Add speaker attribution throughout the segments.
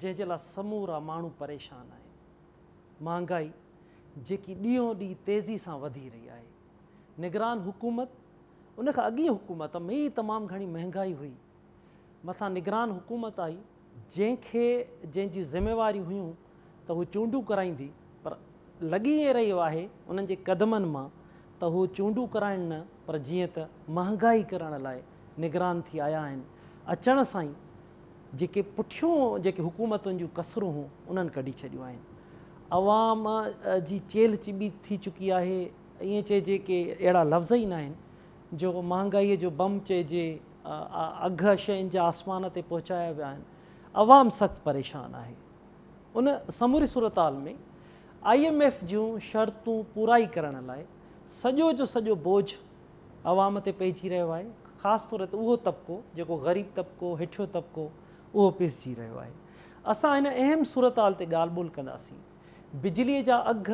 Speaker 1: जंहिंजे लाइ समूरा माण्हू परेशान आहिनि। महांगाई जेकी ॾींहों ॾींहुं तेज़ी सां वधी रही आहे। निगरान हुकूमत उन खां अॻी हुकूमत में ई तमामु घणी महांगाई हुई, मथां निगरान हुकूमत आई जंहिंजी ज़िम्मेवारियूं हुयूं त हू चूंडूं कराईंदी, पर लॻी ईअं रहियो आहे उन्हनि जे क़दमनि मां त हू चूंडूं कराइनि न, पर जीअं त महांगाई करण लाइ निगरान थी आया आहिनि। अचण सां ई जेके पुठियों जेके हुकूमतुनि जूं कसरूं हुयूं उन्हनि कढी छॾियूं आहिनि। अवाम जी चेल चिॿी थी चुकी आहे। ईअं चइजे की अहिड़ा लफ़्ज़ ई न आहिनि जो महांगाईअ जो बम चइजे, अघ शयुनि जा आसमान ते पहुचाया विया आहिनि। अवाम सख़्तु परेशान आहे। उन समूरी सूरताल में IMF जूं शर्तूं पूराई करण लाइ सॼो जो सॼो बोझ अवाम ते पइजी रहियो आहे। ख़ासि तौर ते उहो तबिको जेको ग़रीब तबिको, हेठियो तबिको, उहो पिसजी रहियो आहे। असां हिन अहम सूरताल ते ॻाल्हि ॿोल कंदासीं। बिजलीअ जा अघ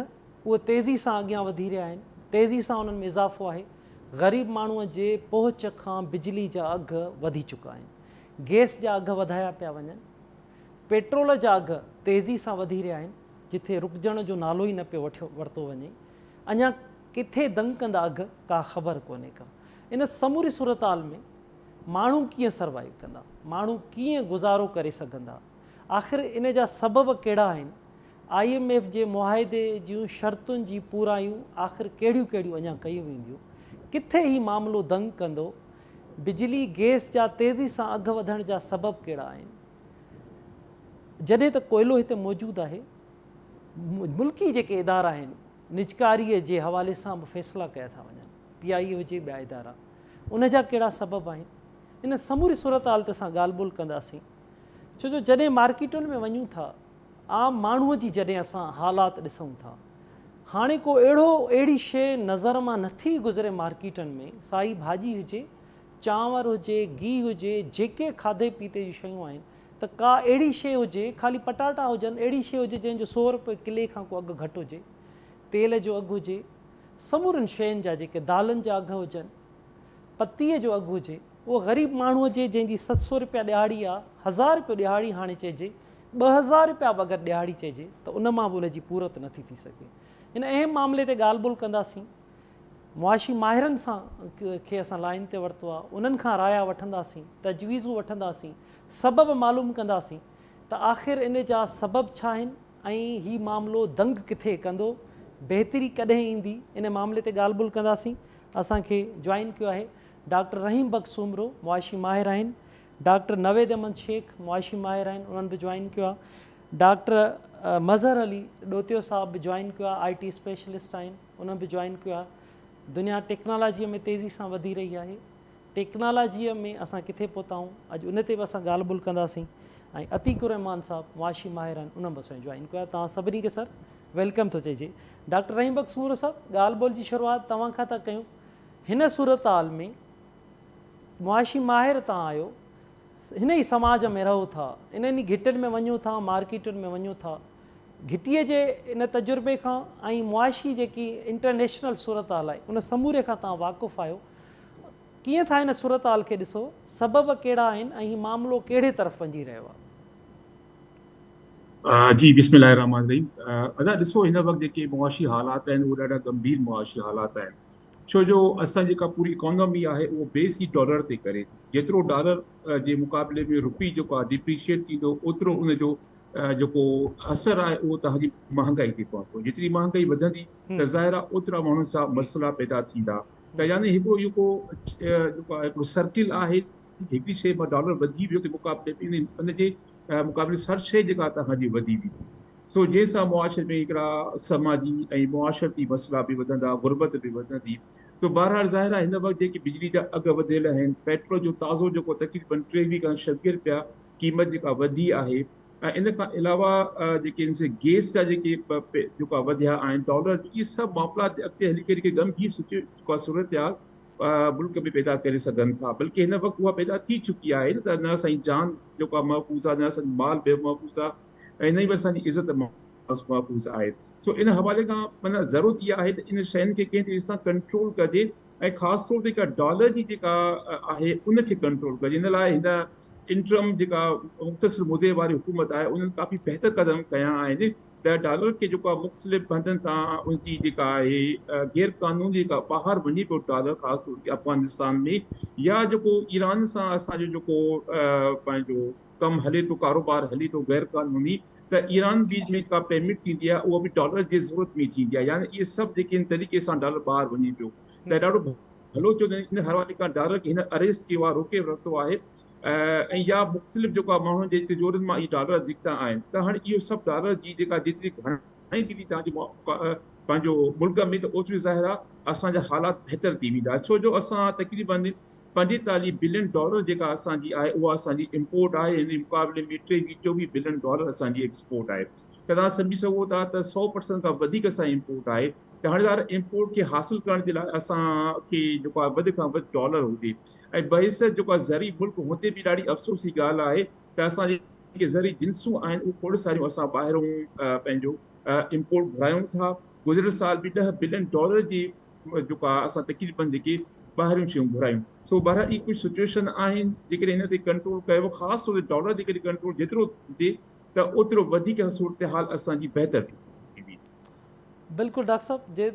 Speaker 1: उहे तेज़ी सां अॻियां वधी रहिया आहिनि, तेज़ी सां उन्हनि में इज़ाफ़ो आहे। ग़रीब माण्हूअ जे पहुच खां बिजली जा अघ वधी चुका आहिनि। गैस जा अघ वधाया पिया वञनि। पेट्रोल जा अघ तेज़ी सां वधी रहिया आहिनि, जिथे रुकजण जो नालो ई न पियो वरितो वञे। अञा किथे दंग कंदा अघ का ख़बर कोन्हे का। इन समूरी सूरताल में माण्हू कीअं सर्वाइव कंदा, माण्हू कीअं गुज़ारो करे सघंदा, आख़िर इन जा सबब कहिड़ा आहिनि। IMF जे मुआहिदे जूं शर्तुनि जी पूरायूं आख़िर कहिड़ियूं कहिड़ियूं अञा कयूं वेंदियूं, किथे ही मामिलो दंग कंदो, बिजली गैस जा तेज़ी सां अघ वधण जा सबब कहिड़ा आहिनि। जॾहिं त कोयलो हिते मौजूदु आहे, मुल्की जेके इदारा आहिनि निजकारीअ जे हवाले सां बि फ़ैसिला कया था वञनि, PI हुजे ॿिया इदारा, उन जा कहिड़ा सबब आहिनि। इन समूरी सूरताल ते असां ॻाल्हि ॿोल कंदासीं। छो जो जॾहिं मार्केटुनि में वञूं था, आम माण्हूअ जी जॾहिं असां हालात ॾिसूं था, हाणे को अहिड़ी शइ नज़र मां नथी गुज़रे मार्केटुनि में, साई भाॼी हुजे, चांवर हुजे, गिहु हुजे, जेके खाधे पीते जूं शयूं आहिनि, त का अहिड़ी शइ हुजे, ख़ाली पटाटा हुजनि, अहिड़ी शइ हुजे जंहिंजो 100 रुपए किले खां को अघु घटि हुजे, तेल जो अघु हुजे, समूरनि शयुनि जा जेके दालनि जा अघु हुजनि, पतीअ जो अघु हुजे, उहो ग़रीब माण्हूअ जे जंहिंजी 700 रुपया ॾियारी आहे, 1000 रुपयो ॾियारी हाणे चइजे, 2000 रुपया बि अगरि ॾियारी चइजे त उन मां बि उनजी पूरत नथी थी सघे। इन अहम मामले ते ॻाल्हि ॿोल कंदासीं। मुआशी माहिरनि सां खे असां लाइन ते वरितो आहे, उन्हनि खां राया वठंदासीं, तजवीज़ूं वठंदासीं, सबब मालूम कंदासीं त आख़िर इन जा सबब छा आहिनि ऐं हीउ मामिलो दंग किथे कंदो, बहितरी कॾहिं ईंदी। इन मामले ते ॻाल्हि ॿोल कंदासीं। असांखे जॉइन कयो आहे डॉक्टर रहीम बख़्श सूमरो, मुआशी माहिर आहिनि। डॉक्टर नवेद अहमद शेख, मुआशी माहिर आहिनि, उन्हनि बि जॉइन कयो आहे। डॉक्टर मज़हर अली ॾोतियो साहब बि जॉइन कयो आहे, IT स्पेशलिस्ट आहिनि, उन्हनि बि जॉइन कयो आहे। दुनिया टेक्नोलॉजीअ में तेज़ी सां वधी रही आहे। टेक्नोलॉजीअ में असां किथे पहुता आहियूं, अॼु उन ते बि असां ॻाल्हि ॿोल कंदासीं। ऐं अतीक़ुर रहमान साहब मुआशी माहिर आहिनि, उन्हनि बि असांजो जॉइन कयो आहे। तव्हां सभिनी खे सर वेलकम थो चइजे। डॉक्टर रहीम बख़्श सूमरो साहब, ॻाल्हि ॿोल जी शुरूआति तव्हां खां था कयूं। हिन सूरताल में मुआशी माहिर तव्हां आहियो, हिन ई समाज में रहो था, इन्हनि घिटियुनि में वञो था, मार्केटुनि में वञो था, घिटीअ जे इन तजुर्बे खां ऐं मुआशी जेकी इंटरनेशनल सूरताल आहे उन समूरे खां तव्हां वाक़ुफ़ु आहियो। कीअं था हिन सूरताल खे ॾिसो, सबब कहिड़ा आहिनि ऐं हीउ मामिलो कहिड़े तरफ़ वञी रहियो आहे?
Speaker 2: जी बिस्मिल्लाहिर्रहमानिर्रहीम। अदा ॾिसो, हिन वक़्तु जेके मुआशी हालात आहिनि उहे ॾाढा गंभीर मुआशी हालात आहिनि। छो जो असां जेका पूरी इकोनॉमी आहे उहो बेस ई डॉलर ते करे थी। जेतिरो डॉलर जे मुक़ाबले में रुपी जेको आहे डिप्रीशिएट थींदो, ओतिरो उनजो जेको असरु आहे उहो तव्हांजी महांगाई ते पवंदो। जेतिरी महांगाई वधंदी त ज़ाहिर आहे ओतिरा माण्हुनि सां मसइला पैदा थींदा। त यानी हिकिड़ो जेको आहे हिकिड़ो सर्किल आहे, हिकिड़ी शइ मां डॉलर वधी वियो त मुक़ाबले में उनजे मुक़ाबले हर शइ जेका तव्हांजी वधी वेंदी। सो जंहिंसां मुआशरे में हिकिड़ा समाजी ऐं मुआशरती मसइला बि वधंदा, गुरबत बि वधंदी। तो बहरहाल ज़ाहिर आहे हिन वक़्तु जेकी बिजली जा अघु वधियल आहिनि, पेट्रोल जो ताज़ो जेको तक़रीबन 23 खां 36 रुपया क़ीमत जेका वधी आहे, ऐं इन खां अलावा जेके गैस जा जेके जेका वधिया आहिनि, डॉलर, इहे सभु मामला अॻिते हली करे गंभीर जेका सूरत मुल्क में पैदा करे सघनि था। बल्कि हिन वक़्तु उहा पैदा थी चुकी आहे त न असांजी जान जेको आहे महफ़ूज़ आहे, न असांजो माल बि महफ़ूज़ आहे, ऐं न ई असांजी इज़त महफ़ूज़ आहे। सो इन हवाले खां माना ज़रूरत इहा आहे त इन शयुनि खे कंहिं तरीक़े सां कंट्रोल कजे, ऐं ख़ासि तौर ते जेका डॉलर जी जेका आहे उनखे कंट्रोल कजे। इन लाइ हिन इंटरम जेका मुख़्तसिर मुदे वारी हुकूमत आहे उन्हनि काफ़ी बहितर क़दम कया आहिनि त डॉलर खे जेको आहे मुख़्तलिफ़ बंदनि तां उनजी जेका आहे गैर क़ानूनी जेका ॿाहिरि वञे पियो डॉलर ख़ासि तौर ते अफ़गानिस्तान में या जेको ईरान सां असांजो जेको पंहिंजो कमु हले थो कारोबार हले थो गैर क़ानूनी त ईरान बीच में का पेमेंट थींदी आहे उहा बि डॉलर जी ज़रूरत में थींदी आहे यानी इहे सभु जेके इन तरीक़े सां डॉलर ॿाहिरि वञे पियो त ॾाढो भलो थियो इन हवाले खां डॉलर खे हिन अरेस्ट कयो आहे रोके वरितो आहे ऐं या मुख़्तलिफ़ जेको आहे माण्हुनि जे तिजोरियुनि मां इहे डॉलर निकिता आहिनि त हाणे इहो सभु डॉलर जी जेका जेतिरी घणाई थींदी तव्हांजे पंहिंजो मुल्क में त ओतिरी ज़ाहिर आहे असांजा हालात बहितर थी वेंदा छो जो असां तक़रीबन $45 बिलियन जेका असांजी आहे उहा असांजी इम्पोर्ट आहे हिन मुक़ाबले में $23-24 बिलियन असांजी एक्सपोर्ट आहे त तव्हां सम्झी सघो था त 100% खां वधीक असांजी इम्पोर्ट आहे त हाणे इम्पोर्ट खे हासिल करण जे लाइ असांखे जेको आहे वधि खां वधि डॉलर हुजे ऐं बहिसत जेको आहे ज़री मुल्क हुते बि ॾाढी अफ़सोस जी ॻाल्हि आहे त असां जेके ज़री जिन्सूं आहिनि उहे खोड़ सारियूं असां ॿाहिरों पंहिंजो इम्पोर्ट घुरायूं था गुज़िरियल साल बि $10 बिलियन जी जेको आहे असां तक़रीबन जेके ॿाहिरियूं शयूं घुरायूं सो बहरहाल इहे कुझु सिचुएशन आहिनि जेकॾहिं हिन ते कंट्रोल कयो ख़ासि तौर ते डॉलर जे कॾहिं कंट्रोल जेतिरो थिए त ओतिरो वधीक सूरत हाल असांजी बहितर थी।
Speaker 1: बिल्कुलु डॉक्टर साहब जे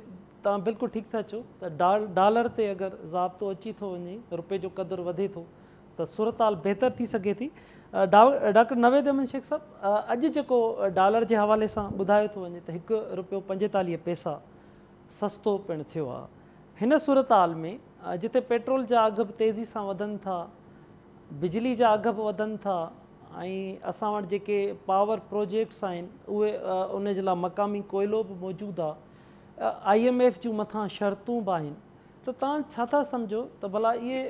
Speaker 1: तव्हां बिल्कुलु ठीकु था चओ त डॉलर ते अगरि ज़ाब्तो अची थो वञे रुपए जो क़दुरु वधे थो त सूरत हाल बहितर थी सघे थी। डॉक्टर नवेद अहमद शेख साहब अॼु जेको डॉलर जे हवाले सां ॿुधायो थो वञे त $1.45 सस्तो पिणु थियो आहे हिन सूरत हाल में जिते पेट्रोल जा अघ बि तेज़ी सां वधनि था बिजली जा अघ बि वधनि था ऐं असां वटि जेके पावर प्रोजेक्ट्स आहिनि उहे उन जे लाइ मक़ामी कोयलो बि मौजूदु आहे IMF जूं मथां शर्तूं बि आहिनि त तव्हां छा था सम्झो त भला इहे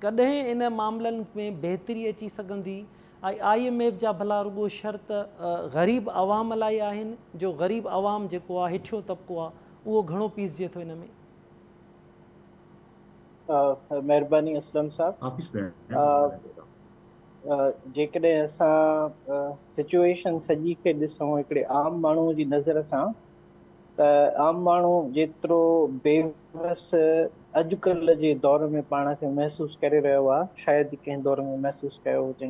Speaker 1: कॾहिं इन मामलनि में बहितरी अची सघंदी ऐं IMF जा भला रुॻो शर्त ग़रीब आवाम लाइ आहिनि जो ग़रीब आवाम जेको आहे हेठियों तबिको आहे उहो घणो पीसिजे थो हिन में।
Speaker 3: महिरबानी असलम साहब जेकॾहिं असां सिचुएशन सॼी खे ॾिसूं हिकिड़े आम माण्हू जी नज़र सां त आम माण्हू जेतिरो बेवस अॼुकल्ह जे दौर में पाण खे महसूसु करे रहियो आहे शायदि कंहिं दौर में महसूसु कयो हुजे।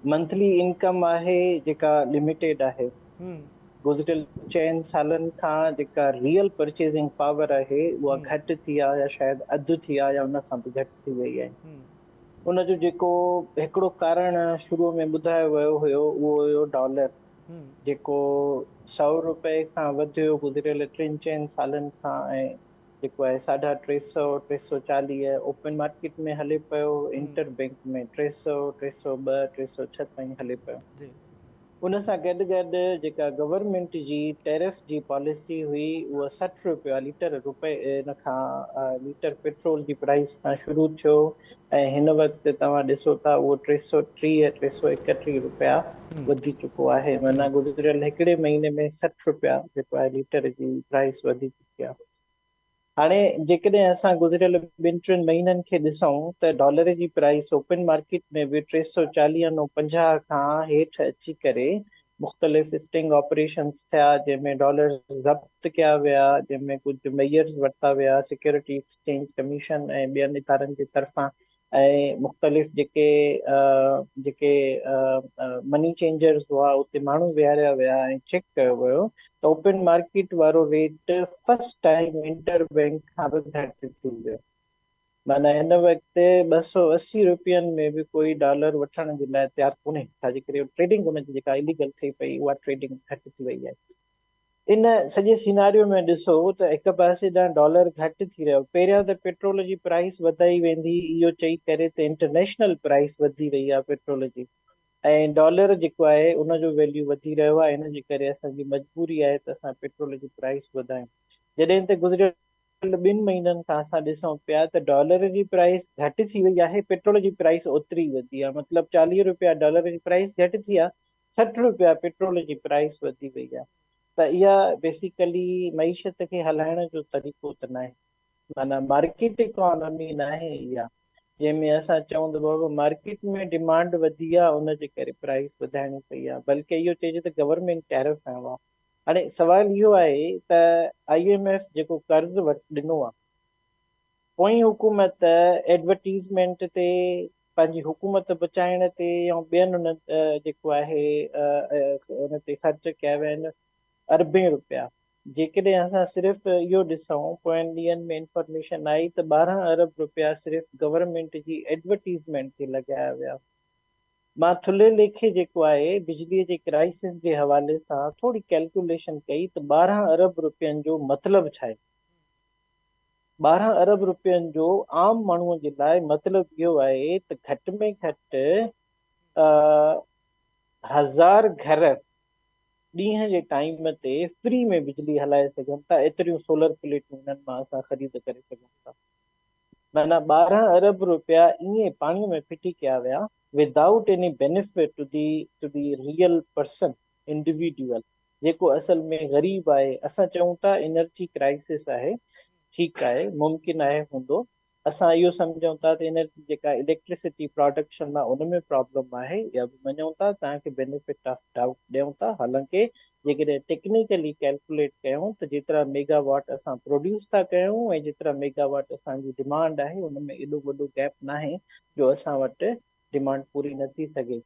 Speaker 3: मंथली इनकम आहे जेका लिमिटेड आहे गुज़िरियल 4 सालनि खां जेका रियल परचेज़िंग पावर आहे उहा घटि थी आहे या शायदि अधु थी आहे या उन खां बि घटि थी वई आहे। उनजो जेको हिकिड़ो कारण शुरूअ में ॿुधायो वियो हुयो उहो हुयो डॉलर जेको $100 खां वधियो गुज़िरियल 3-4 सालनि खां ऐं जेको आहे 350 340 ओपन मार्केट में हले पियो इंटर बैंक में 300 302 306 ताईं हले पियो। उन सां गॾु गॾु जेका गवर्नमेंट जी टैरिफ जी पॉलिसी हुई उहा ₹60 लीटर इन खां लीटर पेट्रोल जी प्राइस खां शुरू थियो ऐं हिन वक़्तु तव्हां ॾिसो था उहो ₹330-331 वधी चुको आहे माना गुज़िरियल हिकिड़े महीने में ₹60 जेको आहे लीटर जी प्राइस वधी चुकी आहे। हाणे जेकॾहिं असां गुज़िरियल 2-3 महीननि खे ॾिसूं त डॉलर जी प्राइस ओपन मार्केट में बि 340-50 खां हेठि अची करे मुख़्तलिफ़ स्टिंग ऑपरेशन्स थिया जंहिंमें डॉलर ज़ब्त कया विया जंहिंमें कुझु मेयर्स वरिता विया सिक्योरिटी एक्सचेंज कमीशन ऐं ॿियनि इदारनि जे तरफ़ां ऐं मुख़्तलिफ़ जेके मनी चेंजर्स हुआ उते माण्हू विहारिया विया ऐं चेक कयो वियो त ओपन मार्केट वारो rate first time inter bank खां बि घटि थी वियो माना हिन वक़्तु ₹280 में बि कोई डॉलर वठण जे लाइ तयारु कोन्हे छाजे करे ट्रेडिंग हुनजी जेका इलीगल थिए पई उहा ट्रेडिंग घटि थी वई आहे। इन सॼे सिनारियो में ॾिसो त हिकु पासे ॾांहुं डॉलर घटि थी रहियो पहिरियां त पेट्रोल जी प्राइस वधाई वेंदी इहो चई करे त इंटरनेशनल प्राइस वधी रही आहे पेट्रोल जी ऐं डॉलर जेको आहे उनजो वैल्यू वधी रहियो आहे इन जे करे असांजी मजबूरी आहे त असां पेट्रोल जी प्राइस वधायूं जॾहिं त गुज़िरियल 2 महीननि खां असां ॾिसूं पिया त डॉलर जी प्राइस घटि थी वई आहे पेट्रोल जी प्राइस ओतिरी वधी आहे मतिलबु $40 डॉलर जी प्राइस घटि थी आहे ₹60 पेट्रोल जी प्राइस वधी वई आहे त इहा बेसिकली मईशत खे हलाइण जो तरीक़ो त न आहे माना मार्केट इकोनॉमी न आहे इहा जंहिंमें असां चऊं त बाबा मार्केट में डिमांड वधी आहे उनजे करे प्राइस वधाइणी पई आहे बल्कि इहो चइजे त गवर्नमेंट टैरिफ आयो आहे। हाणे सवाल इहो आहे त IMF जेको कर्ज़ ॾिनो आहे पोइ हुकूमत एडवर्टीज़मेंट ते पंहिंजी हुकूमत बचाइण ते या ॿियनि उन जेको आहे उन ते ख़र्च कया विया आहिनि अरबे रुपया। जेकॾहिं असां सिर्फ़ु इहो ॾिसूं पोयनि ॾींहंनि में इंफॉर्मेशन आई त 12 अरब रुपया सिर्फ़ु गवर्नमेंट जी एडवर्टीज़मेंट ते लॻाया विया। मां थुल्हे लेखे जेको आहे बिजलीअ जे क्राइसिस जे हवाले सां थोरी कैलकुलेशन कई त 12 अरब रुपयनि जो मतिलबु छा आहे। 12 अरब रुपयनि जो आम माण्हूअ जे लाइ मतिलबु इहो आहे त घटि में घटि 1000 घर ॾींहं जे टाइम ते फ्री में बिजली हलाए सघनि था। एतिरियूं सोलर प्लेटूं हिननि मां असां ख़रीद करे सघूं था। माना 12 अरब रुपया ईअं पाणीअ में फिटी कया विया without any benefit to the real person individual जेको असल में ग़रीब आहे। असां चऊं था एनर्जी क्राइसिस आहे, ठीकु आहे, मुमकिन आहे हूंदो। असां इहो सम्झूं था त एनर्जी जेका इलेक्ट्रिसिटी प्रोडक्शन आहे उन में प्रॉब्लम आहे या बि मञूं था, तव्हांखे बेनिफिट ऑफ डाउट ॾियूं था। हालांकि जेकॾहिं टेक्निकली कैलकुलेट कयूं त जेतिरा मेगावाट असां प्रोड्यूस था कयूं ऐं जेतिरा मेगावाट असांजी डिमांड आहे उन में एॾो वॾो गैप न आहे जो असां वटि डिमांड पूरी न थी सघे।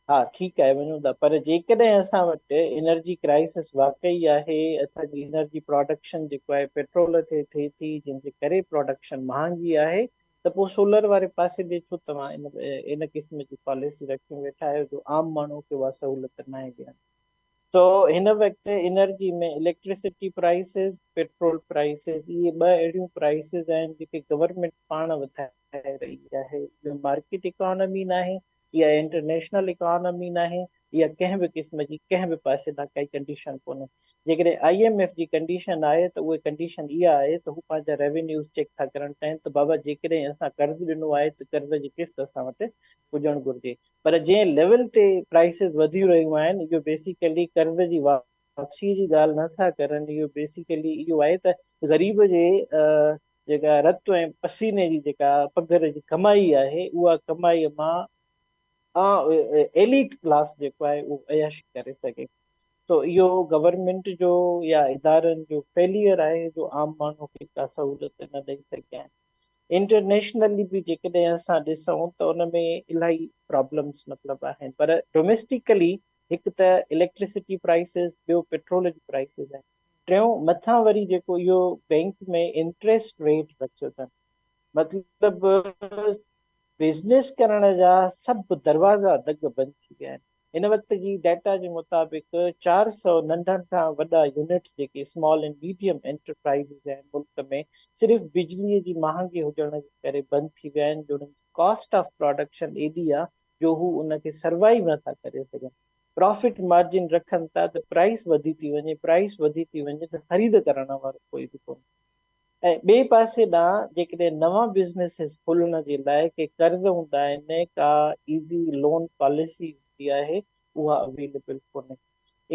Speaker 3: हा ठीकु आहे, वञूं था, पर जेकॾहिं असां वटि एनर्जी क्राइसिस वाकई आहे, असांजी एनर्जी प्रोडक्शन जेको आहे पेट्रोल ते थिए थी जंहिंजे करे प्रोडक्शन महांगी आहे, त पोइ सोलर वारे पासे ॾे छो तव्हां इन क़िस्म जी पॉलिसी रखी वेठा आहियो जो आम माण्हू खे उहा सहूलियत न आहे ॾियणु। तो हिन वक़्तु एनर्जी में इलेक्ट्रिसिटी प्राइसिस, पेट्रोल प्राइसिस, इहे ॿ अहिड़ियूं प्राइसिस आहिनि जेके गवर्नमेंट पाण वधाए रही आहे। इहो मार्केट इकोनॉमी न आहे, इहा इंटरनेशनल इकोनॉमी न आहे, इहा कंहिं बि क़िस्म जी कंहिं बि पासे न काई कंडीशन कोन्हे। जेकॾहिं IMF जी कंडीशन आहे त उहे कंडीशन इहा आहे त हू पंहिंजा रेवेन्यूज़ चेक था करणु चाहिनि त बाबा जेकॾहिं असां कर्ज़ु ॾिनो आहे त कर्ज़ जी किस्त असां वटि हुजणु घुरिजे। पर जंहिं लेवल ते प्राइसिस वधी रहियूं आहिनि इहो बेसिकली कर्ज़ जी वापसी जी ॻाल्हि नथा करनि। इहो बेसिकली इहो आहे त ग़रीब जे जेका रत ऐं पसीने जी जेका पघर जी कमाई आहे उहा कमाईअ मां एलीट क्लास जेको आहे उहो अयाशी करे सघे। तो इहो गवर्नमेंट जो या इदारनि जो फेलियर आहे जो आम माण्हू खे का सहूलियत न ॾेई सघिया आहिनि। इंटरनेशनली बि जेकॾहिं असां ॾिसूं त उन में इलाही प्रॉब्लम्स मतिलबु आहिनि, पर डोमेस्टिकली हिकु त इलेक्ट्रिसिटी प्राइसिस, ॿियो पेट्रोल जी प्राइसिस आहे, टियों मथां वरी जेको इहो बैंक में इंट्रेस्ट रेट रखियो अथनि। मतिलबु बिज़नेस करण जा सभु दरवाज़ा दग बंदि थी विया आहिनि। हिन वक़्त जी डेटा जे मुताबिक़ 400 नंढनि खां वॾा यूनिट्स जेके स्मॉल एंड मीडियम एंटरप्राइज़िस आहिनि मुल्क में सिर्फ़ु बिजलीअ जी महांगी हुजण जे करे बंदि थी विया आहिनि जो उन्हनि जी कॉस्ट ऑफ प्रोडक्शन एॾी आहे जो हू उनखे सर्वाइव नथा करे सघनि। प्रॉफिट मार्जिन रखनि था त प्राइस वधी थी वञे, प्राइस वधी थी वञे त ख़रीद करण वारो कोई बि कोन्हे। ऐं ॿिए पासे ॾांहुं जेकॾहिं नवां बिज़नेसिस खोलण जे लाइ के कर्ज़ हूंदा आहिनि, का ईज़ी लोन पॉलिसी हूंदी आहे, उहा अवेलेबल कोन्हे।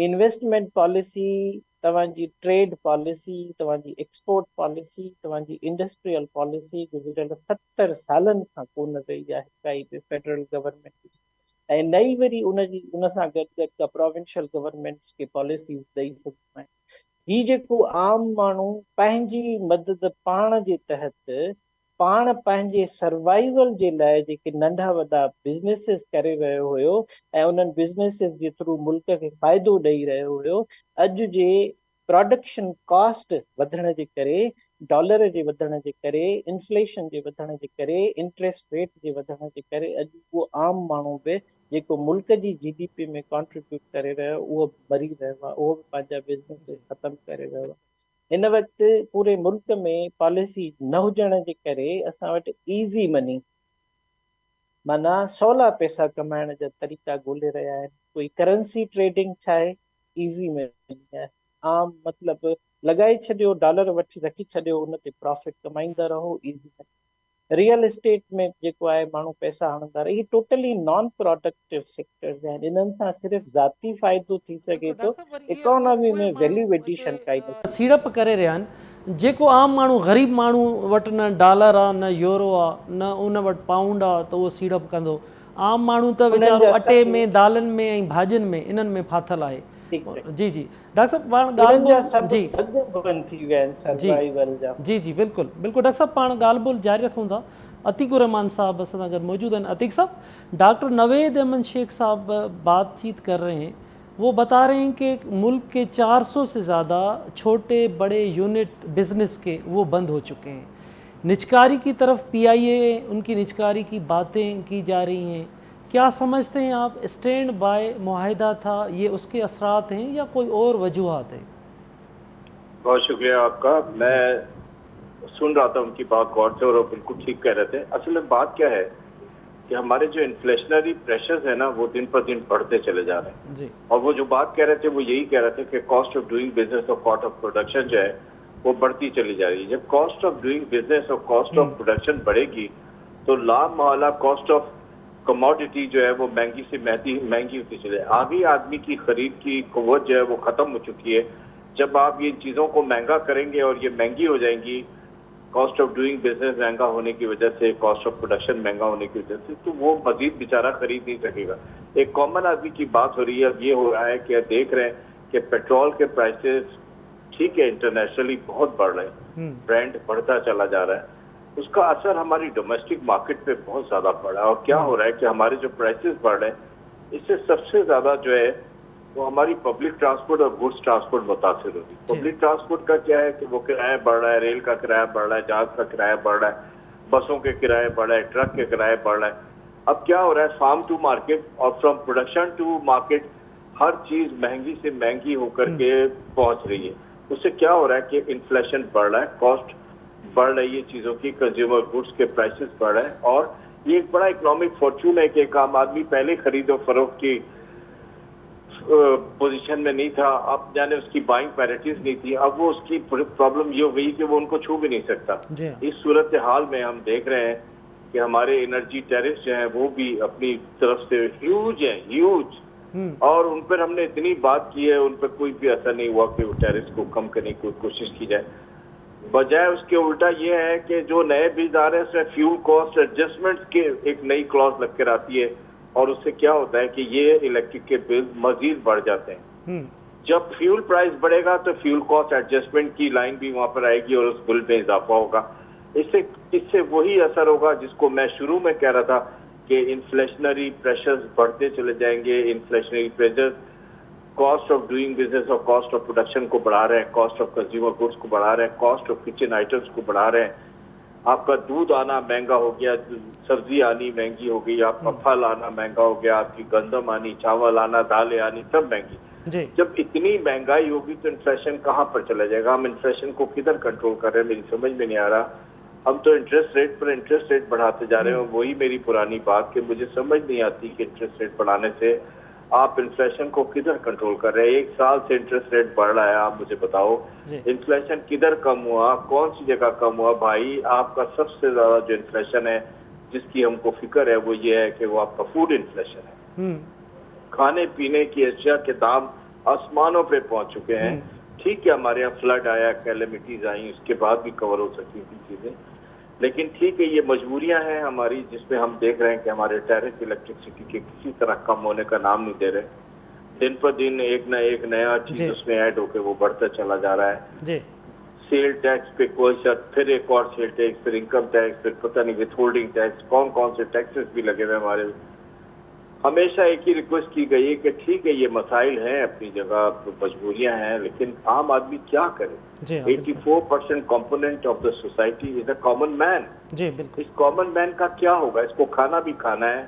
Speaker 3: इन्वेस्टमेंट पॉलिसी, तव्हांजी ट्रेड पॉलिसी, तव्हांजी एक्सपोर्ट पॉलिसी, तव्हांजी इंडस्ट्रियल पॉलिसी गुज़िरियल 70 सालनि खां कोन रही आहे काई बि फेडरल गवर्नमेंट जी। ऐं नई वरी उन सां गॾु गॾु का प्रोविंशियल गवर्नमेंट्स खे पॉलिसीज़ ॾेई सघंदा आहिनि। ही जेको आम माण्हू पंहिंजी मदद पाण जे तहत पाण पंहिंजे सर्वाइवल जे लाइ जेके नंढा वॾा बिज़नेसिस करे रहियो हुयो ऐं उन्हनि बिज़नेसिस जे थ्रू मुल्क खे फ़ाइदो ॾेई रहियो हुयो, अॼु जे प्रोडक्शन कॉस्ट वधण जे करे, डॉलर जे वधण जे करे, इन्फ्लेशन जे वधण जे करे, इंट्रेस्ट रेट जे वधण जे करे अॼु उहो आम माण्हू बि जेको मुल्क जी GDP में कॉन्ट्रीब्यूट करे रहियो उहो मरी रहियो आहे, उहो बि पंहिंजा बिज़नेसिस ख़तमु करे रहियो आहे। हिन वक़्तु पूरे मुल्क में पॉलिसी न हुजण जे करे असां वटि ईज़ी मनी माना सवला पैसा कमाइण जा तरीक़ा ॻोल्हे रहिया आहिनि। कोई करंसी ट्रेडिंग छा आहे, ईज़ी मनी आहे। आम मतिलबु लॻाए छॾियो, डॉलर वठी रखी छॾियो, उन ते प्रॉफिट कमाईंदा रहो, ईज़ी मनी। रियल एस्टेट में जेको आहे माण्हू पैसा हणंदा रहे, इहे टोटली नॉन प्रोडक्टिव सेक्टर्स आहिनि। इन्हनि सां सिर्फ़ु ज़ाती फ़ाइदो थी सघे थो, इकोनॉमी में वैल्यू एडिशन काई न
Speaker 1: सीड़प करे रहिया आहिनि जेको आम माण्हू ग़रीब माण्हू वटि न डॉलर आहे, न यूरो आहे, न उन वटि पाउंड आहे त उहो सीड़प कंदो। आम माण्हू त वीचारो अटे में, दालनि में ऐं भाॼियुनि में इन्हनि में फाथल आहे। जी जी डॉक्टर साहब पाण ॻाल्हि
Speaker 3: जी जी
Speaker 1: जी जी बिल्कुलु बिल्कुलु डॉक्टर साहब पाण ॻाल्हि ॿोल जारी रखूं था। अतीक रहमान साहब असां सां गॾु मौजूद हैं। अतीक साहब, डॉक्टर नवेद अहमद शेख साहब बातचीत कर रहे हैं, वो बता रहे हैं कि मुल्क के 400 से ज़्यादा छोटे बड़े यूनिट बिज़नेस के वो बंद हो चुके हैं। निजकारी की तरफ PIA उनकी निजकारी की बातें की जा रही हैं। क्या समझते हैं आप, स्टैंड बाय मुआहिदा था, ये उसके असरात हैं या कोई और वजूहात है?
Speaker 4: बहुत शुक्रिया आपका। मैं सुन रहा था उनकी बात गौर से और वो बिल्कुल ठीक कह रहे थे। असल में बात क्या है कि हमारे जो इन्फ्लेशनरी प्रेशर्स है ना वो दिन पर दिन बढ़ते चले जा रहे हैं
Speaker 1: जी।
Speaker 4: और वो जो बात कह रहे थे वो यही कह रहे थे कि कॉस्ट ऑफ डूइंग बिजनेस और कॉस्ट ऑफ प्रोडक्शन जो है वो बढ़ती चली जा रही है। जब कॉस्ट ऑफ डूइंग बिजनेस और कॉस्ट ऑफ प्रोडक्शन बढ़ेगी तो लाभ महला कॉस्ट ऑफ कमोडिटी जो है वो महंगी से महंगी होती चले। आगे आदमी की खरीद की कुव्वत जो है वो खत्म हो चुकी है। जब आप ये चीज़ों को महंगा करेंगे और ये महंगी हो जाएंगी, कॉस्ट ऑफ डूइंग बिजनेस महंगा होने की वजह से, कॉस्ट ऑफ प्रोडक्शन महंगा होने की वजह से, तो वो मजीद बेचारा खरीद नहीं सकेगा। एक कॉमन आदमी की बात हो रही है, अब ये हो रहा है कि देख रहे हैं कि पेट्रोल के प्राइसेस ठीक है इंटरनेशनली बहुत बढ़ रहे हैं, ब्रांड बढ़ता चला जा रहा है, उसका असर हमारी डोमेस्टिक मार्केट पे बहुत ज्यादा पड़ा है। और क्या हो रहा है कि हमारे जो प्राइसेस बढ़ रहे हैं इससे सबसे ज्यादा जो है वो हमारी पब्लिक ट्रांसपोर्ट और गुड्स ट्रांसपोर्ट मुतासिर होगी। पब्लिक ट्रांसपोर्ट का क्या है कि वो किराया बढ़ रहा है, रेल का किराया बढ़ रहा है, जहाज का किराया बढ़ रहा है, बसों के किराए बढ़ रहे हैं, ट्रक के किराए बढ़ रहे हैं। अब क्या हो रहा है, फार्म टू मार्केट और फ्रॉम प्रोडक्शन टू मार्केट हर चीज महंगी से महंगी होकर के पहुंच रही है। उससे क्या हो रहा है कि इन्फ्लेशन बढ़ रहा है, कॉस्ट बढ़ रही है चीजों की, कंज्यूमर गुड्स के प्राइसेस बढ़ रहे हैं। और ये एक बड़ा इकोनॉमिक फॉर्चून है कि एक आम आदमी पहले खरीदो फरोख्त की पोजीशन में नहीं था, अब जाने उसकी बाइंग पैरिटीज नहीं थी, अब वो उसकी प्रॉब्लम ये हो गई कि वो उनको छू भी नहीं सकता। इस सूरत हाल में हम देख रहे हैं कि हमारे एनर्जी टैरिफ जो हैं वो भी अपनी तरफ से ह्यूज हैं, ह्यूज, और उन पर हमने इतनी बात की है, उन पर कोई भी असर नहीं हुआ कि वो टैरिफ को कम करने की कोशिश की जाए। बजाय उसके उल्टा ये है कि जो नए बीज आ रहे हैं उसमें फ्यूल कॉस्ट एडजस्टमेंट के एक नई क्लॉज लग कर आती है और उससे क्या होता है कि ये इलेक्ट्रिक के बिल मजीद बढ़ जाते हैं। जब फ्यूल प्राइस बढ़ेगा तो फ्यूल कॉस्ट एडजस्टमेंट की लाइन भी वहां पर आएगी और उस बिल में इजाफा होगा। इससे वही असर होगा जिसको मैं शुरू में कह रहा था कि इन्फ्लेशनरी प्रेशर्स बढ़ते चले जाएंगे। Inflationary pressures cost of doing business और कॉस्ट ऑफ प्रोडक्शन को बढ़ा रहे हैं, कॉस्ट ऑफ कंज्यूमर गुड्स को बढ़ा रहे हैं, कॉस्ट ऑफ किचन आइटम्स को बढ़ा रहे हैं। आपका दूध आना महंगा हो गया, सब्जी आनी महंगी हो गई, आपका फल आना महंगा हो गया, आपकी गंदम आनी, चावल आना, दालें आनी, सब महंगी। जब इतनी महंगाई होगी तो इन्फ्लेशन कहाँ पर चला जाएगा? हम इन्फ्लेशन को किधर कंट्रोल कर रहे हैं, मेरी समझ में नहीं आ रहा। हम तो इंटरेस्ट रेट पर इंटरेस्ट रेट बढ़ाते जा रहे हैं। वही मेरी पुरानी बात कि मुझे समझ नहीं आती कि इंटरेस्ट रेट बढ़ाने से आप इन्फ्लेशन को किधर कंट्रोल कर रहे हैं। 1 साल से इंटरेस्ट रेट बढ़ रहा है, आप मुझे बताओ इन्फ्लेशन किधर कम हुआ, कौन सी जगह कम हुआ? भाई आपका सबसे ज्यादा जो इन्फ्लेशन है जिसकी हमको फिक्र है वो ये है कि वो आपका फूड इन्फ्लेशन है। खाने पीने की अशिया के दाम आसमानों पे पहुंच चुके हैं। ठीक है हमारे यहाँ फ्लड आया, कैलेमिटीज आई, उसके बाद भी कवर हो सकती थी चीजें, लेकिन ठीक है ये मजबूरियां हैं हमारी जिसमें हम देख रहे हैं कि हमारे टैरिफ इलेक्ट्रिसिटी के किसी तरह कम होने का नाम नहीं दे रहे। दिन पर दिन एक नया चीज उसमें ऐड होकर वो बढ़ता चला जा रहा है। सेल टैक्स पे कोई शर्त, फिर एक और सेल टैक्स, फिर इनकम टैक्स, फिर पता नहीं विथहोल्डिंग टैक्स, कौन कौन से टैक्सेस भी लगे हुए हमारे। हमेशा एक ही रिक्वेस्ट की गई है कि ठीक है ये मसाइल हैं अपनी जगह, मजबूरियां हैं, लेकिन आम आदमी क्या करे? 84% component of the society is a common man. Is common man का क्या होगा? इसको खाना भी खाना है,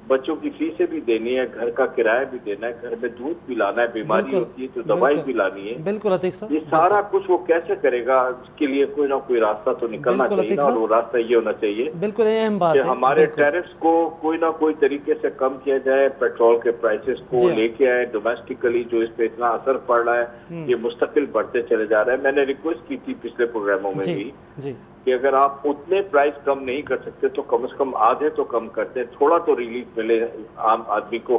Speaker 4: बच्चों की फीसें भी देनी है, घर का किराया भी देना है, घर में दूध भी लाना है, बीमारी होती है तो दवाई भी लानी है।
Speaker 1: बिल्कुल अतीक साहब,
Speaker 4: ये सारा कुछ वो कैसे करेगा? इसके लिए कोई ना कोई रास्ता तो निकलना चाहिए ना, और वो रास्ता ये होना चाहिए
Speaker 1: बिल्कुल अहम बात
Speaker 4: कि
Speaker 1: है
Speaker 4: हमारे टैरिफ्स को कोई ना कोई तरीके से कम किया जाए, पेट्रोल के प्राइसेस को लेके आए। डोमेस्टिकली जो इस पे इतना असर पड़ रहा है ये मुस्तकिल बढ़ते चले जा रहा है। मैंने रिक्वेस्ट की थी पिछले प्रोग्रामों में भी कि अगर आप उतने प्राइस कम नहीं कर सकते तो कम से कम आधे तो कम करते, थोड़ा तो रिलीफ मिले आम आदमी को।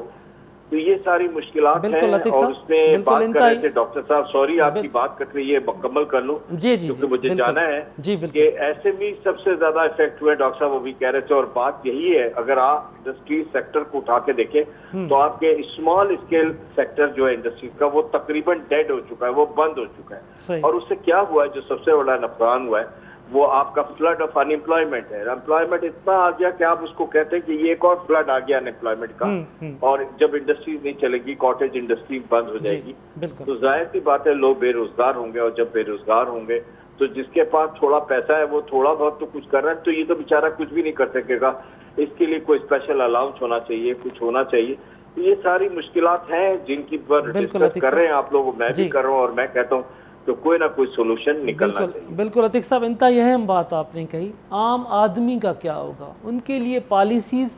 Speaker 4: तो ये सारी मुश्किलात हैं और उसमें बात कर रहे थे डॉक्टर साहब, सॉरी आपकी बात कट रही है, मुकम्मल कर लूं क्योंकि मुझे जाना है कि SME सबसे ज्यादा इफेक्ट हुए। डॉक्टर साहब वो भी कह रहे थे और बात यही है, अगर आप इंडस्ट्री सेक्टर को उठा के देखें तो आपके स्मॉल स्केल सेक्टर जो है इंडस्ट्रीज का वो तकरीबन डेड हो चुका है, वो बंद हो चुका है। और उससे क्या हुआ है, जो सबसे बड़ा नुकसान हुआ है, वो आपका फ्लड ऑफ अनएम्प्लॉयमेंट है। अनएम्प्लॉयमेंट इतना आ गया कि आप उसको कहते हैं कि ये एक और फ्लड आ गया अनएम्प्लॉयमेंट का। और जब इंडस्ट्रीज नहीं चलेगी, कॉटेज इंडस्ट्री बंद हो जाएगी, तो जाहिर सी बात है लोग बेरोजगार होंगे। और जब बेरोजगार होंगे तो जिसके पास थोड़ा पैसा है वो थोड़ा बहुत तो कुछ कर रहा है, तो ये तो बेचारा कुछ भी नहीं कर सकेगा। इसके लिए कोई स्पेशल अलाउंस होना चाहिए, कुछ होना चाहिए। ये सारी मुश्किलात हैं जिनकी पर डिस्कस कर रहे हैं आप लोग, मैं भी कर रहा हूँ, और मैं कहता हूँ तो कोई ना कोई सोल्यूशन निकलना चाहिए।
Speaker 1: बिल्कुल अतीक साहब, इंतहा अहम बात आपने कही। आम आदमी का क्या होगा, उनके लिए पॉलिसीज़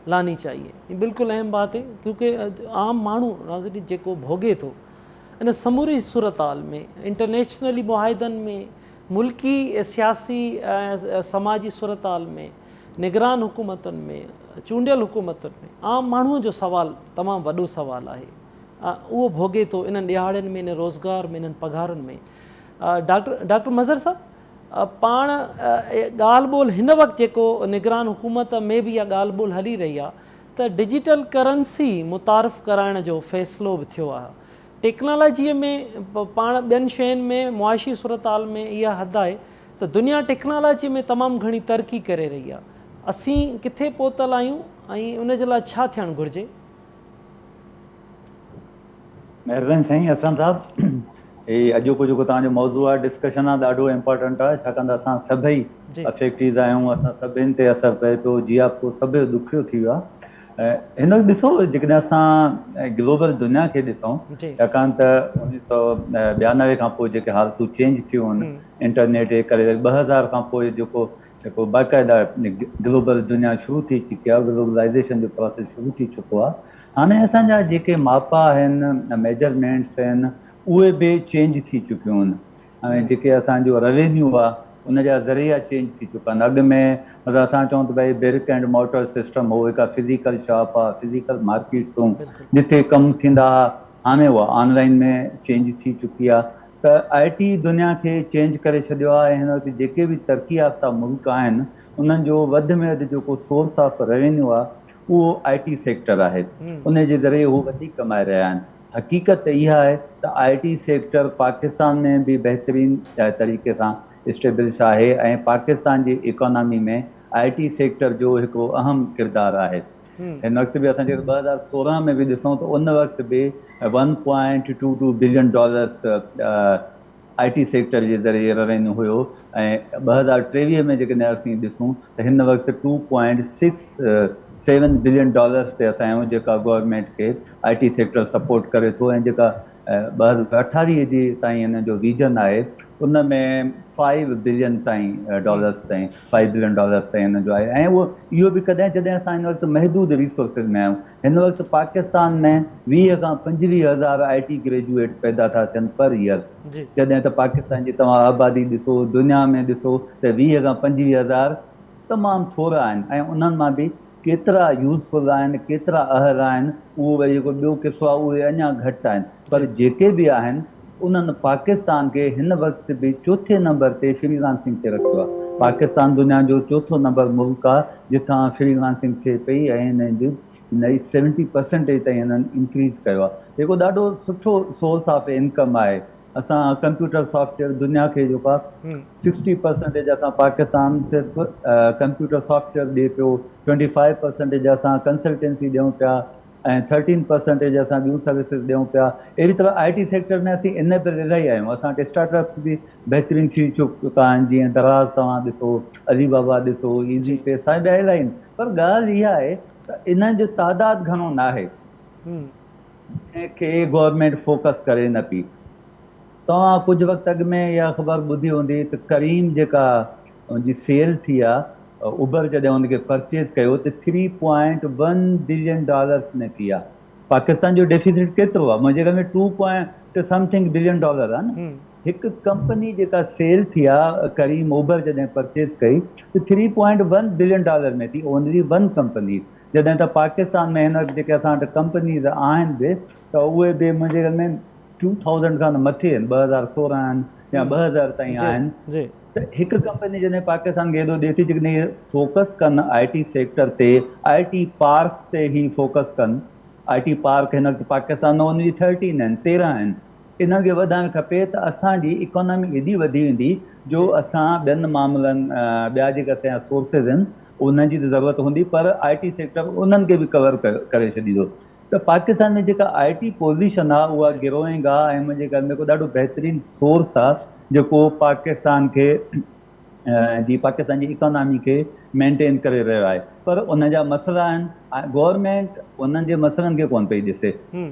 Speaker 1: लानी चाहिए, ये बिल्कुल अहम बात है। क्योंकि आम माण्हू नाज़रीन जेको भोगे थो इन समूरी सूरत हाल में, इंटरनेशनली मुआहिदनि में, मुल्की सियासी समाजी सूरत हाल में, निगरान हुकूमतुनि में, चूंडियल हुकूमतुनि में, आम माण्हूअ जो सवाल तमामु वॾो सवाल आहे। उहो भोगे थो इन्हनि ॾियाड़ियुनि में, इन रोज़गार में, इन्हनि पघारुनि में। डॉक्टर मज़हर साहब, पाण ॻाल्हि ॿोल हिन वक़्तु जेको निगरान हुकूमत में बि इहा ॻाल्हि ॿोल हली रही आहे त डिजिटल करंसी मुतारिफ़ कराइण जो फ़ैसिलो बि थियो आहे। टेक्नोलॉजीअ में पाण ॿियनि शयुनि में मुआशी सूरत हाल में इहा हद आहे त दुनिया टेक्नोलॉजी में तमामु घणी तरक़ी करे रही आहे। असीं किथे पहुतल आहियूं ऐं उन जे लाइ छा थियणु घुरिजे?
Speaker 5: महिरबानी साईं असलम साहब, ही अॼोको जेको तव्हांजो मौज़ू आहे, डिस्कशन आहे, ॾाढो इम्पोर्टेंट आहे। छाकाणि त असां सभई अफेक्टीज़ आहियूं, असां सभिनि ते असरु पए पियो, जीअं पोइ सभु ॾुखियो थी वियो आहे। हिन ॾिसो, जेकॾहिं असां ग्लोबल दुनिया खे ॾिसूं, छाकाणि त 1992 खां पोइ जेके हालतूं चेंज थियूं आहिनि, इंटरनेट जे करे 2000 खां पोइ जेको बाक़ाइदा ग्लोबल दुनिया शुरू थी चुकी आहे, ग्लोबलाइज़ेशन जो प्रोसेस शुरू थी चुको आहे। हाणे असांजा जेके मापा आहिनि, मेजरमेंट्स आहिनि, उहे बि चेंज थी चुकियूं आहिनि। ऐं जेके असांजो रेवेन्यू आहे उन जा ज़रिया चेंज थी चुका आहिनि। अॻु में मतिलबु असां चऊं त भई ब्रिक एंड मोटर सिस्टम हो, हिकु फिज़िकल शॉप आहे, फिज़िकल मार्केट्स हूं जिते कमु थींदा हुआ। हाणे उहा ऑनलाइन में चेंज थी चुकी आहे। त IT दुनिया खे चेंज करे छॾियो आहे। ऐं हिन वक़्तु जेके बि तरक़ी याफ़्ता मुल्क आहिनि उन्हनि जो वधि में वधि जेको सोर्स ऑफ रेवेन्यू आहे उहो IT सेक्टर आहे। उन जे ज़रिए उहे वधीक कमाए रहिया आहिनि। हक़ीक़त इहा आहे त IT सेक्टर पाकिस्तान में बि बहितरीन तरीक़े सां इस्टेब्लिश आहे ऐं पाकिस्तान जी इकोनॉमी में IT सेक्टर जो हिकिड़ो अहम किरदारु आहे। हिन वक़्तु बि असां जेको 2016 में बि ॾिसूं त उन वक़्तु बि $1.22 बिलियन IT सेक्टर जे ज़रिए रेवेन्यू हुयो। ऐं 2023 में जेकॾहिं असीं ॾिसूं त हिन वक़्तु $2.67 बिलियन ते असां आहियूं, जेका गवर्नमेंट खे IT सेक्टर सपोर्ट करे थो। ऐं जेका 2028 जी ताईं हिन जो विजन आहे उन में $5 बिलियन ताईं, 5 बिलियन ताईं हिन जो आहे। ऐं उहो इहो बि कॾहिं जॾहिं असां हिन वक़्तु महदूद रिसोर्सिस में आहियूं। हिन वक़्तु पाकिस्तान में 20 खां 25 हज़ार IT ग्रेजुएट पैदा था थियनि पर ईयर, जॾहिं त पाकिस्तान जी तव्हां आबादी ॾिसो, दुनिया में ॾिसो त 20 खां 25 हज़ार तमामु थोरा आहिनि। ऐं उन्हनि मां बि केतिरा यूज़फुल आहिनि, केतिरा अहल आहिनि, उहो वरी जेको ॿियो किसो आहे उहे अञा घटि आहिनि। पर जेके बि आहिनि उन्हनि पाकिस्तान खे हिन वक़्तु बि चोथे नंबर ते फ्रीलांसिंग ते रखियो आहे। पाकिस्तान दुनिया जो चोथों नंबर मुल्क आहे जितां फ्रीलांसिंग थिए पई ऐं हिन जी 70% ताईं हिननि इंक्रीज़ कयो आहे, जेको ॾाढो सुठो सोर्स ऑफ इनकम आहे। असां कंप्यूटर सॉफ्टवेयर दुनिया खे जेको आहे 60% असां पाकिस्तान सिर्फ़ु कंप्यूटर सॉफ्टवेयर ॾिए पियो, 25% असां कंसल्टेंसी ॾियूं पिया ऐं 13% असां ॿियूं सर्विसिस ॾियूं पिया। अहिड़ी तरह IT सेक्टर में असीं इनेबल इलाही आहियूं। असां वटि स्टार्टअप्स बि बहितरीनु थी चुका आहिनि, जीअं दराज़ तव्हां ॾिसो, अलीबाबा ॾिसो, ईज़ी पे, सां ॿिया इलाही आहिनि। पर ॻाल्हि इहा आहे त इन जो तादाद घणो न आहे, जंहिंखे गवर्नमेंट फोकस करे न पई। तव्हां कुझु वक़्तु अॻु में इहा ख़बर ॿुधी हूंदी त करीम जेका उनजी सेल थी आहे, उबर जॾहिं हुनखे परचेज़ कयो त $3.1 बिलियन में थी आहे। पाकिस्तान जो डेफिसिट केतिरो आहे? मुंहिंजे घर में 2 बिलियन आहे न। हिकु कंपनी जेका सेल थी आहे, करीम उबर जॾहिं परचेज़ कई त $3.1 बिलियन में थी, ओनली वन कंपनी। जॾहिं त पाकिस्तान में हिन वक़्तु जेके असां वटि कंपनीज़ आहिनि बि त उहे बि मुंहिंजे घर में 2000 खां मथे आहिनि, 2016 आहिनि या 2000 ताईं आहिनि। त हिकु कंपनी जॾहिं पाकिस्तान खे एॾो ॾिए थी, जेकॾहिं फोकस कनि IT सेक्टर ते, IT पार्क्स ते ई फोकस कनि। IT पार्क हिन वक़्तु पाकिस्तान में उनजी 13 आहिनि, 13 आहिनि। इन्हनि खे वधाइणु खपे त असांजी इकोनॉमी एॾी वधी वेंदी जो असां ॿियनि मामलनि ॿिया जेका असांजा सोर्सिस आहिनि उन्हनि जी त ज़रूरत हूंदी, पर IT सेक्टर उन्हनि खे बि कवर करे छॾींदो। त पाकिस्तान में जेका IT पोज़ीशन आहे उहा ग्रोइंग आहे, ऐं मुंहिंजे ख़्याल में को ॾाढो बहितरीनु सोर्स आहे जेको पाकिस्तान खे पाकिस्तान जी इकोनॉमी खे मेंटेन करे रहियो आहे। पर उन जा मसइला आहिनि, गवर्नमेंट उन्हनि जे मसइलनि खे कोन पई ॾिसे।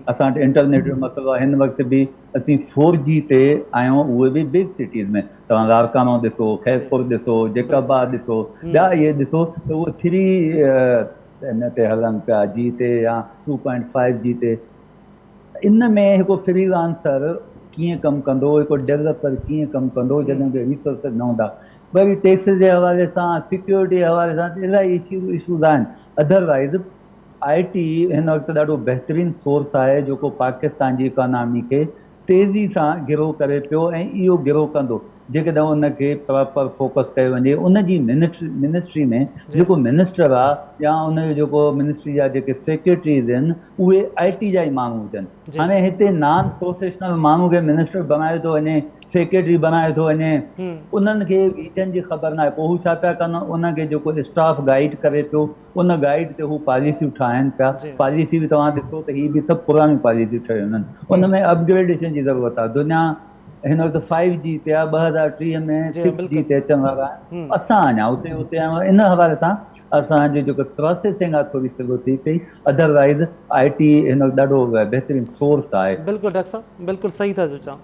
Speaker 5: असां वटि इंटरनेट जो मसइलो आहे, हिन वक़्तु बि असीं 4G ते आहियूं, उहे बि बिग सिटीज़ में। तव्हां लारकाना ॾिसो, खैरपुर ॾिसो, जेकाबाद ॾिसो, ॿिया इहे ॾिसो त उहे 3 हिन ते हलनि पिया, G ते या 2.5G ते। इन में हिकु फ्रीलांसर कीअं कमु कंदो, हिकु डेवलपर कीअं कमु कंदो जॾहिं के रिसोर्स न हूंदा। वरी टैक्स जे हवाले सां, सिक्योरिटी जे हवाले सां इलाही इशूज़ आहिनि। अदरवाइज़ IT हिन वक़्तु ॾाढो बहितरीनु सोर्स आहे जेको पाकिस्तान जी इकोनॉमी खे तेज़ी सां ग्रो करे पियो, ऐं इहो ग्रो कंदो जेकॾहिं उनखे प्रॉपर फोकस कयो वञे। उनजी मिनिस्ट्री में जेको मिनिस्टर आहे या उनजो जेको मिनिस्ट्री जा जेके सेक्रेटरीज़ आहिनि उहे IT जा ई माण्हू हुजनि। हाणे हिते नॉन प्रोफेशनल माण्हू खे मिनिस्टर बनाए थो वञे, सेक्रेटरी बनाए थो वञे, उन्हनि खे विजन जी ख़बर न आहे। पोइ हू छा पिया कनि, उनखे जेको स्टाफ गाइड करे पियो, उन गाइड ते हू पॉलिसियूं ठाहिनि पिया। पॉलिसी बि तव्हां ॾिसो त हीअ बि सभु पुराणी पॉलिसियूं ठहियूं आहिनि, उन में अपग्रेडेशन जी ज़रूरत आहे। दुनिया हिन वक़्तु 5G ते आहे, 2030 में 6G ते अचण वारा आहिनि। असां अञा उते आहियूं। इन हवाले सां असांजी जेको प्रोसेसिंग आहे थोरी स्लो थी पई, अदरवाइज़ IT हिन वक़्तु ॾाढो बहितरीनु सोर्स आहे।
Speaker 1: बिल्कुलु डॉक्टर साहब, बिल्कुलु सही था चवां।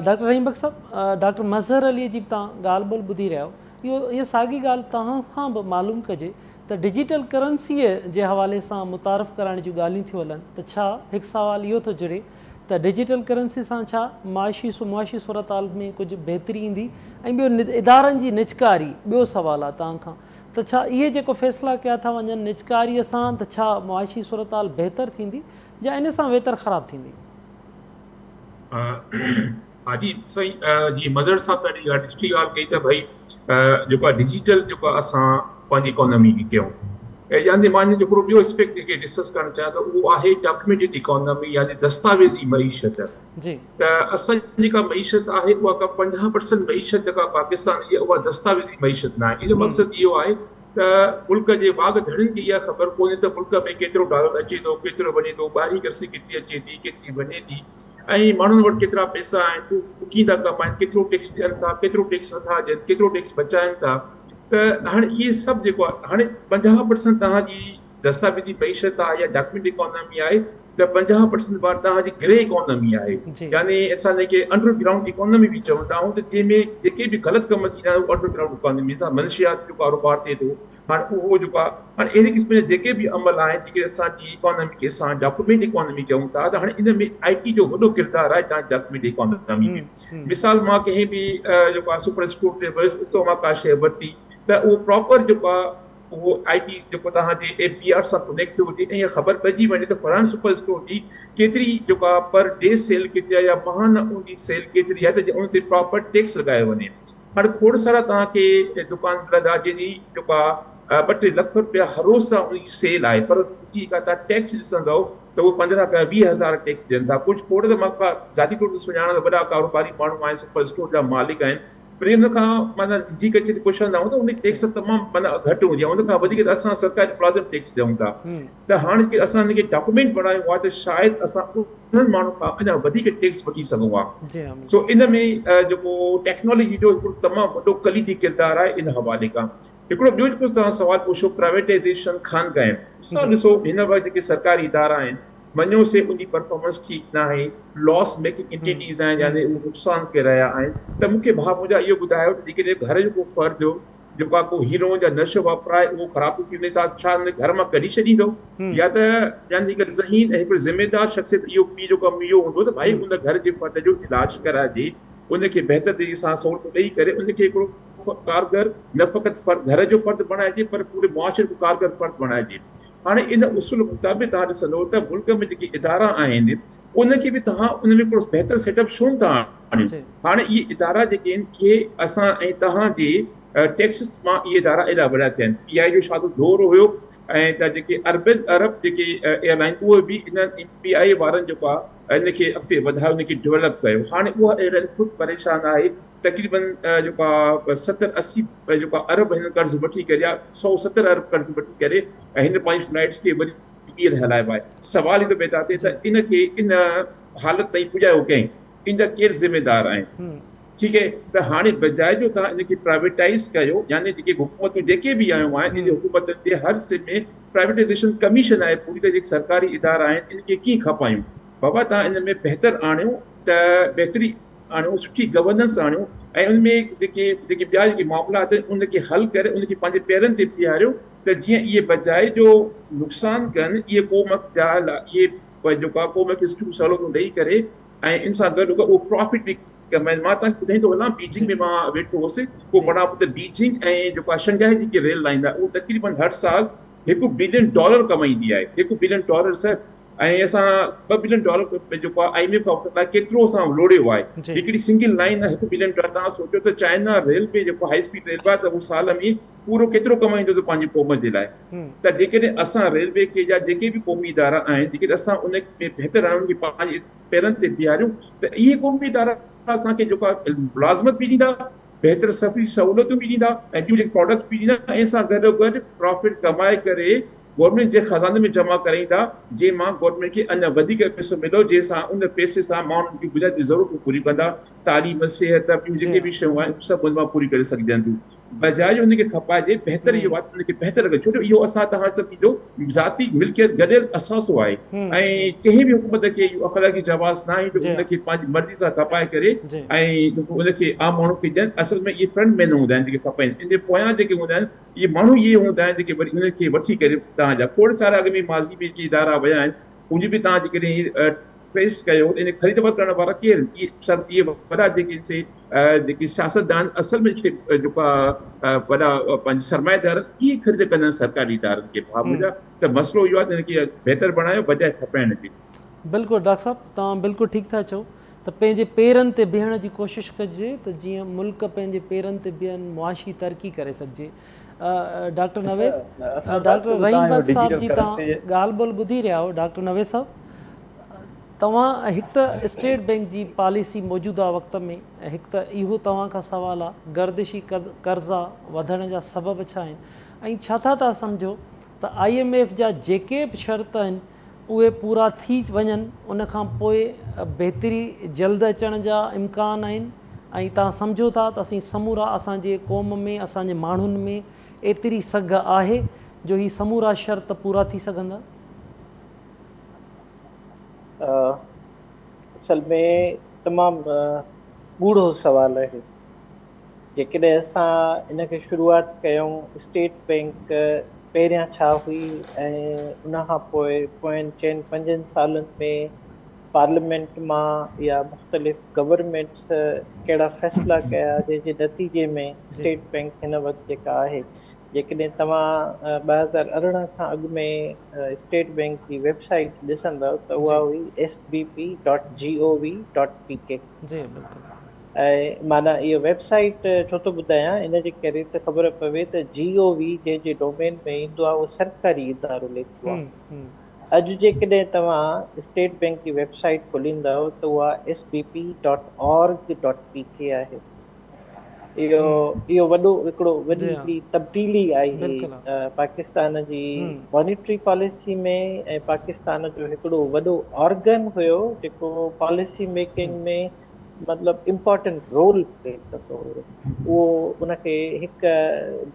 Speaker 1: डॉक्टर रहीम बख़्श साहब, डॉक्टर मज़हर अली जी तव्हां ॻाल्हि ॿोल ॿुधी रहिया आहियो। इहा साॻी ॻाल्हि तव्हां खां बि मालूम कजे त डिजिटल करंसीअ जे हवाले सां मुतारफ़ कराइण जूं ॻाल्हियूं थियूं हलनि, त छा हिकु सुवाल इहो थो जुड़े त डिजिटल करंसी सां छा मुआशी सूरत हाल में कुझु बहितरी ईंदी? ऐं ॿियो इदारनि जी निजकारी, ॿियो सुवाल आहे तव्हां खां, त छा इहे जेको फ़ैसिला कया था वञनि निजकारीअ सां, त छा मुआशी सूरत हाल बहितर थींदी या इन सां वेतर ख़राब थींदी?
Speaker 2: हा जी, सही जी मज़हर साहब ॾाढी सुठी ॻाल्हि कई त भई जेको आहे डिजिटल जेको असां पंहिंजी इकोनॉमी खे कयूं। ऐं यानी मां हिकिड़ो ॿियो एस्पेक्ट जेके डिस्कस करणु चाहियां त उहो आहे डॉक्यूमेंटेड इकोनॉमी, यानी दस्तावेज़ी मईशत। त असांजी जेका मईशत आहे उहा का 50% मईशत जेका पाकिस्तान जी आहे उहा दस्तावेज़ी मईशत न आहे। इन जो मक़सदु इहो आहे त मुल्क जे बाग धड़ियुनि खे इहा ख़बर कोन्हे त मुल्क में केतिरो डॉलर अचे थो, केतिरो वञे थो, ॿाहिरीं करंसी केतिरी अचे थी, केतिरी वञे थी, ऐं माण्हुनि वटि केतिरा पैसा आहिनि, कीअं था कमाइनि, केतिरो टैक्स ॾियनि था, केतिरो टैक्स नथा ॾियनि, केतिरो टैक्स बचाइनि था। त हाणे इहे सभु जेको आहे, हाणे 50% तव्हांजी दस्तावेज़ी मईशत आहे या डॉक्यूमेंट इकोनॉमी आहे, त 50% बार तव्हांजी ग्रे इकोनॉमी आहे, यानी असां जेके अंडरग्राउंड इकोनॉमी बि चवंदा आहियूं, त जंहिंमें जेके बि ग़लति कम थींदा आहिनि उहो अंडरग्राउंड इकोनॉमी सां मनशियात जो कारोबार थिए थो। हाणे उहो जेको आहे, हाणे अहिड़े क़िस्म जा जेके बि अमल आहिनि जेके असांजी इकोनॉमी खे असां डॉक्यूमेंट इकोनॉमी चऊं था, त हाणे इन में IT जो वॾो किरदारु आहे तव्हांजी डॉक्यूमेंट इकोनॉमी में। मिसाल मां कंहिं बि जेको आहे सुपर स्टोर ते वियुसि, उतां मां का शइ वरिती त उहो प्रॉपर जेको आहे उहो IT जेको तव्हांजे APR सां कनेक्ट हुजे ऐं इहा ख़बर पइजी वञे त फलाणे सुपर स्टोर जी केतिरी जेको आहे पर डे सेल केतिरी आहे या महाना उनजी सेल केतिरी आहे, त उन ते प्रॉपर टैक्स लॻायो वञे। हाणे खोड़ सारा तव्हांखे दुकान मिलंदा जंहिंजी जेको आहे 2-3 लख रुपया हर रोज़ तां उनजी सेल आहे, पर जेका तव्हां टैक्स ॾिसंदव त उहो 15 खां 20 हज़ार टैक्स ॾियनि था। कुझु खोड़ त मां ज़ाती तौर ते सुञाणा वॾा कारोबारी माण्हू आहिनि, सुपर स्टोर जा मालिक आहिनि, पर हुन खां माना निजी कचहरी पुछंदा आहियूं त उनजी टैक्स तमामु माना घटि हूंदी आहे, उन खां वधीक त असां सरकारी मुलाज़िम टैक्स ॾियूं था। त हाणे की असां हिनखे डॉक्यूमेंट बनायो आहे त शायदि असां उन्हनि माण्हुनि खां अञा वधीक टैक्स वठी सघूं हा। सो इन में जेको टेक्नोलॉजी जो हिकिड़ो तमामु वॾो कलीदी किरदारु आहे इन हवाले खां। हिकिड़ो ॿियो जेको तव्हां सवाल पुछो प्राइवेटाइज़ेशन खानगाह, ॾिसो हिन वक़्तु जेके सरकारी इदारा आहिनि मञो से उनजी परफॉर्मेंस ठीकु न आहे, लॉस मेकिंग एंटिटीज़ आहिनि, यानी उहे नुक़सानु करे रहिया आहिनि। त मूंखे भाउ मुंहिंजा इहो ॿुधायो त जेकॾहिं घर जो को फ़र्द हो जेको आहे को हीरो या नशो वापराए उहो ख़राबु थी वञे, छा हुन घर मां कढी छॾींदो, या त यानी हिकु ज़हीन ऐं हिकिड़ो ज़िम्मेदार शख़्सियत इहो पीउ जो कमु इहो हूंदो त भाई उन घर जे फ़र्द जो इलाजु कराइजे, उनखे बहितर तरीक़े सां सहूलियत ॾेई करे उनखे हिकिड़ो कारगर न फ़क़ति घर जो फ़र्द बणाइजे पर पूरे मुआशरे को कारगर फ़र्द बणाइजे। हाणे इन उसूल मुताबिक़ तव्हां ॾिसंदो त मुल्क में जेके इदारा आहिनि उनखे बि तव्हां उन में हिकिड़ो बहितर सेटअप छो था आणियो। हाणे इहे इदारा जेके आहिनि इहे असां ऐं तव्हांजे टैक्सिस मां इहे इदारा एॾा वॾा थिया आहिनि। PI जो छा दौर हुयो ऐं त जेके अरब जेके एयरलाइन उहे बि इन PI वारनि जेको आहे इनखे अॻिते वधायो, इनखे डेवलप कयो। हाणे उहा एयरलाइन ख़ुदि परेशान आहे। तक़रीबन जेको आहे 70-80 जेको अरब हिन कर्ज़ वठी करे या 170 अरब कर्ज़ वठी करे ऐं हिन पंहिंजी फ्लाइट्स खे वरी ॿीहर हलाइबो आहे। सवाल ई थो पैदा थिए त इनखे इन हालत ताईं पुॼायो कंहिं, इन जा केरु ज़िम्मेदार आहिनि? ठीकु आहे, त हाणे बजाए जो तव्हां इनखे प्राइवेटाइज़ कयो, यानी जेके हुकूमतूं जेके बि आयूं आहिनि इन हुकूमतनि जे हर सिम में प्राइवेटाइज़ेशन कमीशन आहे, पूरी तरह जेके सरकारी इदारा आहिनि इनखे कीअं खपायूं? बाबा तव्हां इन में बहितर आणियो, त बहितरी आणियो, सुठी गवर्नेंस आणियो ऐं उनमें जेके ॿिया जेके मामलात आहिनि उनखे हल करे उनखे पंहिंजे पेरनि ते बीहारियो, त जीअं इहे बजाए जो नुक़सान कनि इहे क़ौम जा इहे जेको आहे क़ौम खे सुठियूं सहूलियतूं ॾेई करे ऐं इन सां गॾु उहो प्रॉफिट बि कमाइनि। मां तव्हांखे ॿुधाईंदो वञा, बीजिंग में मां वेठो हुउसि, पोइ बड़ा पुट बीजिंग ऐं जेको आहे शंघाई जेकी रेल लाइन आहे उहो तक़रीबन हर साल $1 बिलियन कमाईंदी आहे, $1 बिलियन सर। ऐं असां $2 बिलियन जेको आहे IMF खां वक़्तु केतिरो असां लोड़ियो आहे। हिकिड़ी सिंगल लाइन आहे $1 बिलियन। तव्हां सोचो त चाइना रेलवे जेको हाई स्पीड रेलवे आहे त उहो साल में पूरो केतिरो कमाईंदो त पंहिंजी क़ौम जे लाइ। त जेकॾहिं असां रेलवे खे या जेके बि क़ौमी इदारा आहिनि जेकॾहिं असां उन में बहितर आणियूं, पंहिंजे पेरनि ते बीहारियूं, त इहे क़ौमी इदारा असांखे जेको आहे मुलाज़मत बि ॾींदा, बहितर सफ़री सहूलियतूं बि ॾींदा ऐं ॿियूं जेके प्रोडक्ट बि ॾींदा, ऐं सां गॾोगॾु प्रॉफिट कमाए करे गवर्नमेंट जे खज़ाने में जमा कराईंदा, जंहिं मां गवर्नमेंट खे अञा वधीक पैसो मिलो, जंहिंसां उन पैसे सां माण्हुनि जी बुनियादी ज़रूरतूं पूरी कंदा। तालीम, सिहत, ॿियूं जेके बि शयूं आहिनि सभु उन मां पूरी करे सघजनि थियूं। बजाए उनखे खपाइजे बहितर इहो आहे उनखे बहितर करे, छो जो इहो असां तव्हां सभिनी जो ज़ाती मिल्कियत गॾियल असासो आहे ऐं कंहिं बि हुकूमत खे इहो अख़लाक़ी जवाज़ न आहे जो उनखे पंहिंजी मर्ज़ी सां खपाए करे ऐं उनखे आम माण्हू खे ॾियनि। असल में इहे फ्रंट मैन हूंदा आहिनि जेके खपाइनि, इन जे पोयां जेके हूंदा आहिनि इहे माण्हू इहे हूंदा आहिनि जेके वरी उनखे वठी करे तव्हांजा खोड़ सारा अॻ में माज़ी में जेके इदारा विया आहिनि उनजी बि तव्हां जेकॾहिं ट्रेस कयो, इन ख़रीद करण वारा केरु? इहे सभु इहे वॾा जेके सियासतदान असल में जेको आहे वॾा पंहिंजे सरमाएदार इहे ख़रीद कंदा आहिनि सरकारी इदारनि खे। भाउ मुंहिंजा त मसइलो इहो आहे त इनखे बहितर बणायो बजाए खपाइण जे।
Speaker 1: बिल्कुलु डॉक्टर साहब, तव्हां बिल्कुलु ठीकु था चओ त पंहिंजे पेरनि ते बीहण जी कोशिशि कजे त जीअं मुल्क पंहिंजे पेरनि ते बीहनि, मुआशी तरक़ी करे सघिजे। डॉक्टर नवेद, डॉक्टर रहीम बख्श साहब जी तव्हां ॻाल्हि ॿोल ॿुधी रहिया हो। डॉक्टर नवेद साहब, तव्हां हिकु त स्टेट बैंक जी पॉलिसी मौजूदा वक़्त में, ऐं हिकु त इहो तव्हां खां सुवालु आहे गर्दिशी कर्ज़ा वधण जा सबब छा आहिनि, ऐं छा था सम्झो त IMF जा जेके बि शर्त आहिनि उहे पूरा थी वञनि, उन खां पोइ बहितरी जल्द अचण जा इम्कान आहिनि, ऐं तव्हां सम्झो था त असीं समूरा असांजे क़ौम में, असांजे माण्हुनि में एतिरी सघ आहे जो ही समूरा शर्त पूरा थी सघंदा?
Speaker 3: असल में तमामु ॻूढ़ो सुवालु आहे। जेकॾहिं असां इनखे शुरूआति कयूं स्टेट बैंक पहिरियां छा हुई ऐं उनखां पोइ पोयनि 4-5 सालनि में पार्लियामेंट मां या मुख़्तलिफ़ गवर्नमेंट्स कहिड़ा फ़ैसिला कया जंहिंजे नतीजे में स्टेट बैंक हिन वक़्तु जेका आहे, जेकॾहिं तव्हां 2018 खां अॻु में स्टेट बैंक जी वेबसाइट ॾिसंदव त उहा हुई sbp.gov.pk। ऐं माना इहो वेबसाइट छो थो ॿुधायां, इन जे करे त ख़बर पवे त GOV जंहिंजे डोमेन में ईंदो आहे उहो सरकारी इदारो लेखियो आहे। अॼु जेकॾहिं तव्हां स्टेट बैंक जी वेबसाइट खोलींदव त उहा sbp.org.pk आहे। इहो वॾो हिकिड़ो वॾी हिकिड़ी तब्दीली आई पाकिस्तान जी मॉनिटरी पॉलिसी में, ऐं पाकिस्तान जो हिकिड़ो वॾो ऑर्गन हुयो जेको पॉलिसी मेकिंग में मतिलबु इम्पोर्टेंट रोल प्ले कंदो हुयो, उहो उनखे हिकु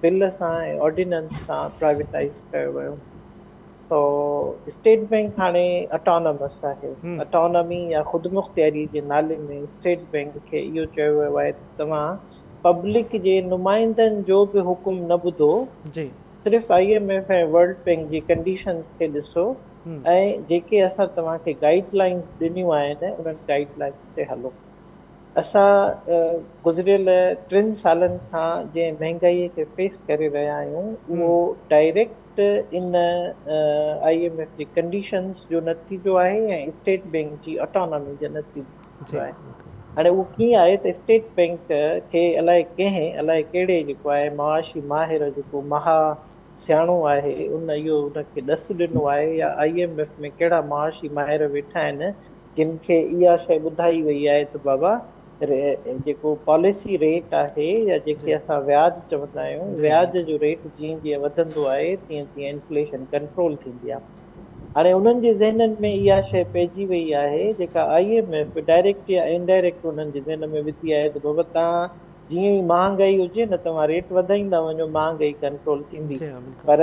Speaker 3: बिल सां ऐं ऑर्डिनेंस सां प्राइवेटाइज़ कयो वियो। तो स्टेट बैंक हाणे ऑटोनमस आहे। ऑटोनमी या ख़ुदमुख्तियारी जे नाले में स्टेट बैंक खे इहो चयो वियो आहे त तव्हां पब्लिक जे नुमाइंदनि जो बि हुकुम न ॿुधो, सिर्फ़ु IMF ऐं वर्ल्ड बैंक जी कंडीशन्स खे ॾिसो ऐं जेके असां तव्हांखे गाइडलाइंस ॾिनियूं आहिनि उन्हनि गाइडलाइंस ते हलो। असां गुज़िरियल 3 सालनि खां जंहिं महांगाईअ खे फेस करे रहिया आहियूं उहो डायरेक्ट इन IMF जी कंडीशन्स जो नतीजो आहे ऐं स्टेट बैंक जी ऑटोनॉमी जो नतीजो आहे। हाणे उहो कीअं आहे त स्टेट बैंक खे अलाए कहिड़े जेको आहे मुआशी माहिर जेको सियाणो आहे उन इहो उनखे ॾसु ॾिनो आहे या IMF में कहिड़ा मुआशी माहिर वेठा आहिनि जिन खे इहा शइ ॿुधाई वई आहे त बाबा जेको पॉलिसी रेट आहे या जेके असां व्याज चवंदा आहियूं, व्याज जो रेट जीअं जीअं वधंदो आहे तीअं तीअं इन्फ्लेशन कंट्रोल थींदी आहे। हाणे उन्हनि जे ज़हननि में इहा शइ पइजी वई आहे जेका IMF डायरेक्ट या इनडायरेक्ट उन्हनि जे ज़हन में विधी आहे त बाबा तव्हां जीअं ई महांगाई हुजे न तव्हां रेट वधाईंदा वञो, महांगाई कंट्रोल थींदी। पर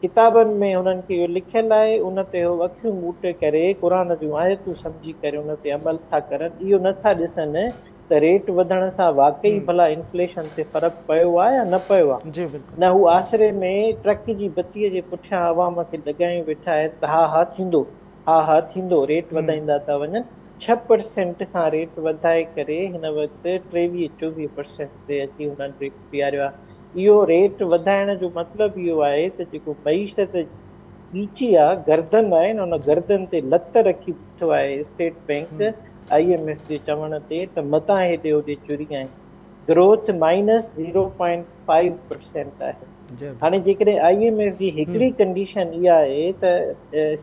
Speaker 3: किताबनि में हुननि खे इहो लिखियलु आहे, उन ते उहो अखियूं ॿूटे करे क़ुर जूं आयतूं सम्झी करे उन ते अमल था करनि, इहो नथा ॾिसनि त रेट वधण सां वाकई भला इन्फ्लेशन ते फ़र्क़ु पियो आहे या न पियो आहे। न हू आसिरे में ट्रक जी बत्तीअ जे पुठियां अवाम खे लॻायूं वेठा आहिनि त हा थींदो, हा थींदो, रेट वधाईंदा था वञनि। 6% खां रेट वधाए करे हिन वक़्तु 23-24% ते अची हुननि रेट बीहारियो आहे। इहो रेट वधाइण जो मतिलबु इहो आहे त जेको मईशत ॻीची आहे, गर्दन आहे न, उन गर्दन ते लत रखी बीठो आहे स्टेट बैंक IMF जे चवण ते त मतां हेॾे होॾे चुरी आहिनि। ग्रोथ -0.5% आहे। हाणे जेकॾहिं IMF जी हिकिड़ी कंडीशन इहा आहे त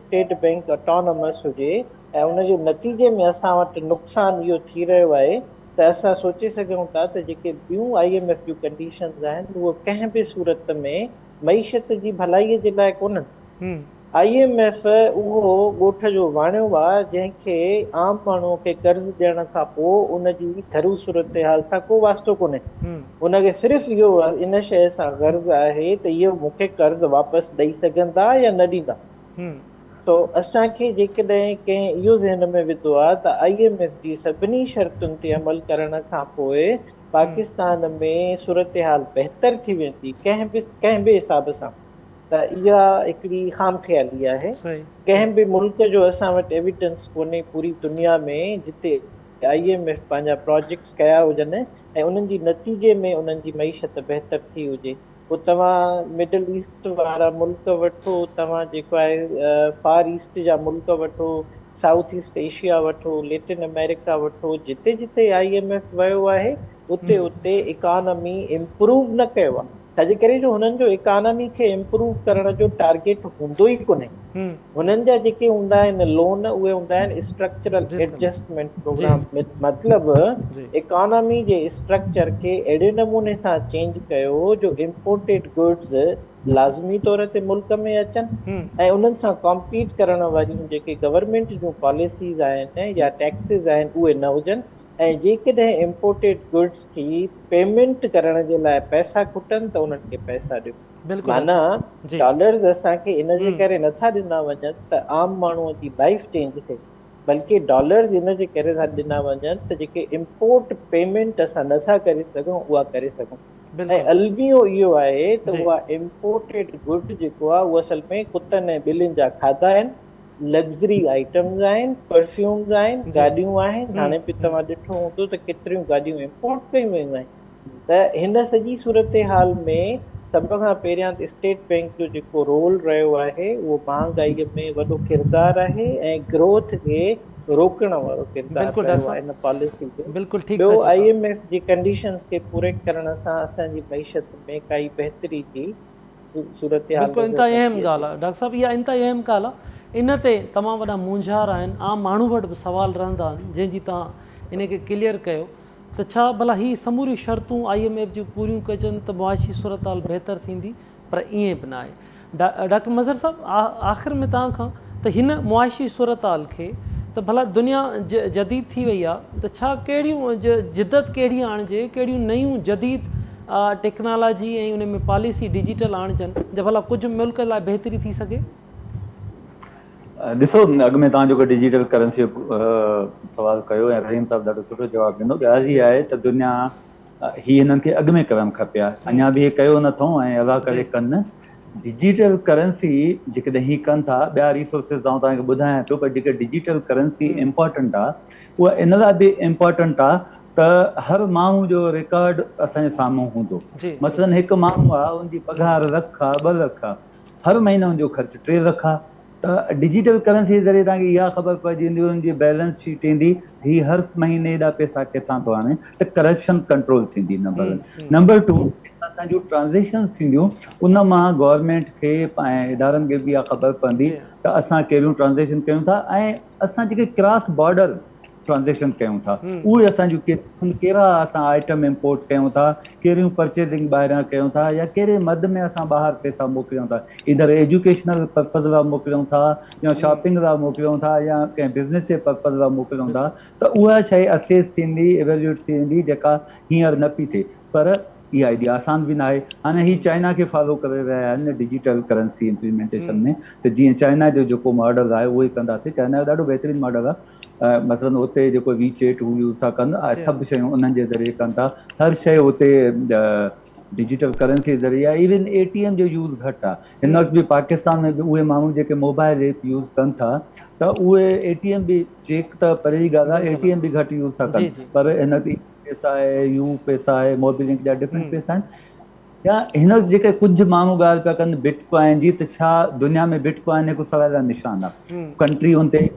Speaker 3: स्टेट बैंक ऑटोनॉमस हुजे ऐं उनजे नतीजे में असां वटि नुक़सानु इहो थी रहियो आहे त असां सोचे सघूं था त जेके ॿियूं IMF जूं कंडीशन्स आहिनि उहे कंहिं बि सूरत में मईशत जी भलाईअ जे लाइ कोन्हनि। IMF उहो ॻोठ जो वाणियो आहे जंहिंखे आम माण्हूअ खे कर्ज़ ॾियण खां पोइ उनजी घरू सूरत हाल सां को वास्तो कोन्हे। उनखे सिर्फ़ु इहो इन शइ सां गर्ज़ आहे त इहो मूंखे कर्ज़ वापसि ॾेई सघंदा या न ॾींदा। तो असांखे जेकॾहिं कंहिं इहो ज़हन में विधो आहे त IMF जी सभिनी शर्तुनि ते अमल करण खां पोइ पाकिस्तान में सूरत हाल बहितर थी वेंदी कंहिं बि हिसाब सां, त इहा हिकिड़ी ख़ाम ख़्याली आहे। कंहिं बि मुल्क जो असां वटि एविडेंस कोन्हे पूरी दुनिया में जिते IMF पंहिंजा प्रोजेक्ट्स कया हुजनि ऐं उन्हनि जी नतीजे में उन्हनि जी मईशत बहितर थी हुजे। पोइ तव्हां मिडल ईस्ट वारा मुल्क वठो, तव्हां जेको आहे फार ईस्ट जा मुल्क वठो, साउथ ईस्ट एशिया वठो, लेटिन अमेरिका वठो, जिते जिते IMF वियो आहे उते उते इकॉनमी इम्प्रूव न कयो आहे। छाजे करे जो हुननि जो इकॉनमी खे इम्प्रूव करण जो टारगेट हूंदो ई कोन्हे। हुननि जा जेके हूंदा आहिनि लोन उहे हूंदा आहिनि स्ट्रक्चरल एडजस्टमेंट प्रोग्राम। मतिलबु इकॉनमी जे स्ट्रक्चर खे अहिड़े नमूने सां चेंज कयो जो इम्पोर्टेड गुड्स लाज़मी तौर ते मुल्क में अचनि ऐं उन्हनि सां कॉम्पीट करण वारियूं जेके गवर्नमेंट जूं पॉलिसीज़ आहिनि या टैक्सिस आहिनि उहे न हुजनि। ऐं जेकॾहिं इम्पोर्टेड गुड्स की पेमेंट करण जे लाइ पैसा खुटनि त उन्हनि खे पैसा ॾियो। माना डॉलर्स असांखे इन जे करे नथा ॾिना वञनि त आम माण्हूअ जी लाइफ चेंज थिए, बल्कि डॉलर्स इन जे करे था ॾिना वञनि त जेके इम्पोर्ट पेमेंट असां नथा करे सघूं उहा करे सघूं। ऐं अलमियो इहो आहे त उहा इम्पोर्टेड गुड जेको आहे उहा असल में कुतनि ऐं ॿिलियुनि जा खाधा आहिनि, लग्ज़री आइटम्स आहिनि, परफ्यूम्स आहिनि, गाॾियूं आहिनि। हाणे बि तव्हां ॾिठो हूंदो त केतिरियूं गाॾियूं इम्पोर्ट कयूं वेयूं आहिनि। त हिन सॼी सूरत हाल में सभ खां पहिरियां त स्टेट बैंक जो जेको रोल रहियो आहे उहो महांगाईअ में वॾो किरदारु आहे ऐं ग्रोथ खे रोकण वारो किरदारु रहियो आहे इन पॉलिसी जो। ॿियो IMF जी कंडीशन्स खे पूरे करण सां असांजी मईशत में काई बहितरी थी सूरत हाल।
Speaker 1: बिल्कुलु इंतिहा अहम ॻाल्हि आहे डॉक्टर साहिबु, इहा इंतिहा अहम ॻाल्हि आहे। इन ते तमामु वॾा मुंझार आहिनि, आम माण्हू वटि बि सुवाल रहंदा आहिनि जंहिंजी तव्हां इन खे क्लियर कयो त छा भला ही समूरियूं शर्तूं IMF जूं पूरियूं कजनि त मुआशी सूरत हाल बहितर थींदी, पर ईअं बि न आहे। डॉक्टर मज़हर साहिबु आख़िर में तव्हां खां त हिन मुआशी सूरत हाल खे त भला दुनिया जदीद थी वई आहे त छा कहिड़ियूं जिदत कहिड़ी आणिजे, कहिड़ियूं नयूं जदीद टेक्नोलॉजी ऐं उन में पॉलिसी डिजिटल आणिजनि जो भला कुझु मुल्क लाइ बहितरी थी सघे?
Speaker 5: ॾिसो, अॻु में तव्हां जेको डिजिटल करेंसी जो सवाल कयो ऐं रहीम साहिबु ॾाढो सुठो जवाबु ॾिनो। ॻाल्हि हीअ आहे त दुनिया ही हिननि खे अॻु में करणु खपे आहे, अञा बि हे कयो नथो ऐं अलाह करे कनि। डिजिटल करेंसी जेकॾहिं ही कनि था, ॿिया रिसोर्सिस आउं तव्हांखे ॿुधायां पियो, पर जेके डिजिटल करेंसी इम्पॉर्टेंट आहे उहा इन लाइ बि इम्पॉर्टेंट आहे त हर माण्हू जो रिकॉर्ड असांजे साम्हूं हूंदो। मसलन हिकु माण्हू आहे, उनजी पघार 1 लख आहे, 2 लख आहे, हर महीने उनजो ख़र्चु 3 लख आहे, त त डिजिटल करेंसी जे ज़रिए तव्हांखे इहा ख़बर पइजी वेंदी, हुनजी बैलेंस शीट ईंदी, ही हर महीने हेॾा पैसा किथां थो आणे, त करप्शन कंट्रोल थींदी नंबर 1। नंबर 2, असांजूं ट्रांज़ेक्शन्स थींदियूं उन मां गवर्नमेंट खे ऐं इदारनि खे बि इहा ख़बर पवंदी त असां कहिड़ियूं ट्रांज़ेक्शन कयूं था, ऐं असां जेके क्रॉस बॉर्डर ट्रांज़ेक्शन कयूं था उहे असांजूं कहिड़ा असां आइटम इम्पोर्ट कयूं था, कहिड़ियूं परचेसिंग ॿाहिरां कयूं था, या कहिड़े मद में असां ॿाहिरि पैसा मोकिलियूं था, इधर एजुकेशनल पर्पज़ लाइ मोकिलियूं था, या शॉपिंग लाइ मोकिलियूं था, या कंहिं बिज़नेस जे पर्पज़ लाइ मोकिलियूं था, त उहा शइ असेस थींदी, इवेल्यूएट थी वेंदी, जेका हींअर न पई थिए। पर इहा एॾी आसान बि न आहे। हाणे ही चाइना खे फॉलो करे रहिया आहिनि डिजिटल करेंसी इम्प्लीमेंटेशन में, त जीअं चाइना जो जेको मॉडल आहे उहो ई कंदासीं। चाइना जो ॾाढो बहितरीनु मॉडल आहे, मसलन उते जेको वीचेट हू यूज़ था कनि, सभु शयूं उन्हनि जे ज़रिए कनि था, हर शइ उते डिजिटल करेंसी जे ज़रिए आहे। इवन ATM जो यूज़ घटि आहे। हिन वक़्तु बि पाकिस्तान में बि उहे माण्हू जेके मोबाइल ऐप यूज़ कनि था, त उहे ATM बि चेक त परे जी ॻाल्हि आहे, ATM बि घटि यूज़ था कनि, पर हिन पैसा आहे, यू पैसा आहे, मोबिलिंक जा डिफरेंट पैसा आहिनि। या हिन जेके कुझु माण्हू ॻाल्हि पिया कनि बिटकॉइन जी, त छा दुनिया में बिटकॉइन हिकु सवाल निशान आहे, कंट्री हुन ते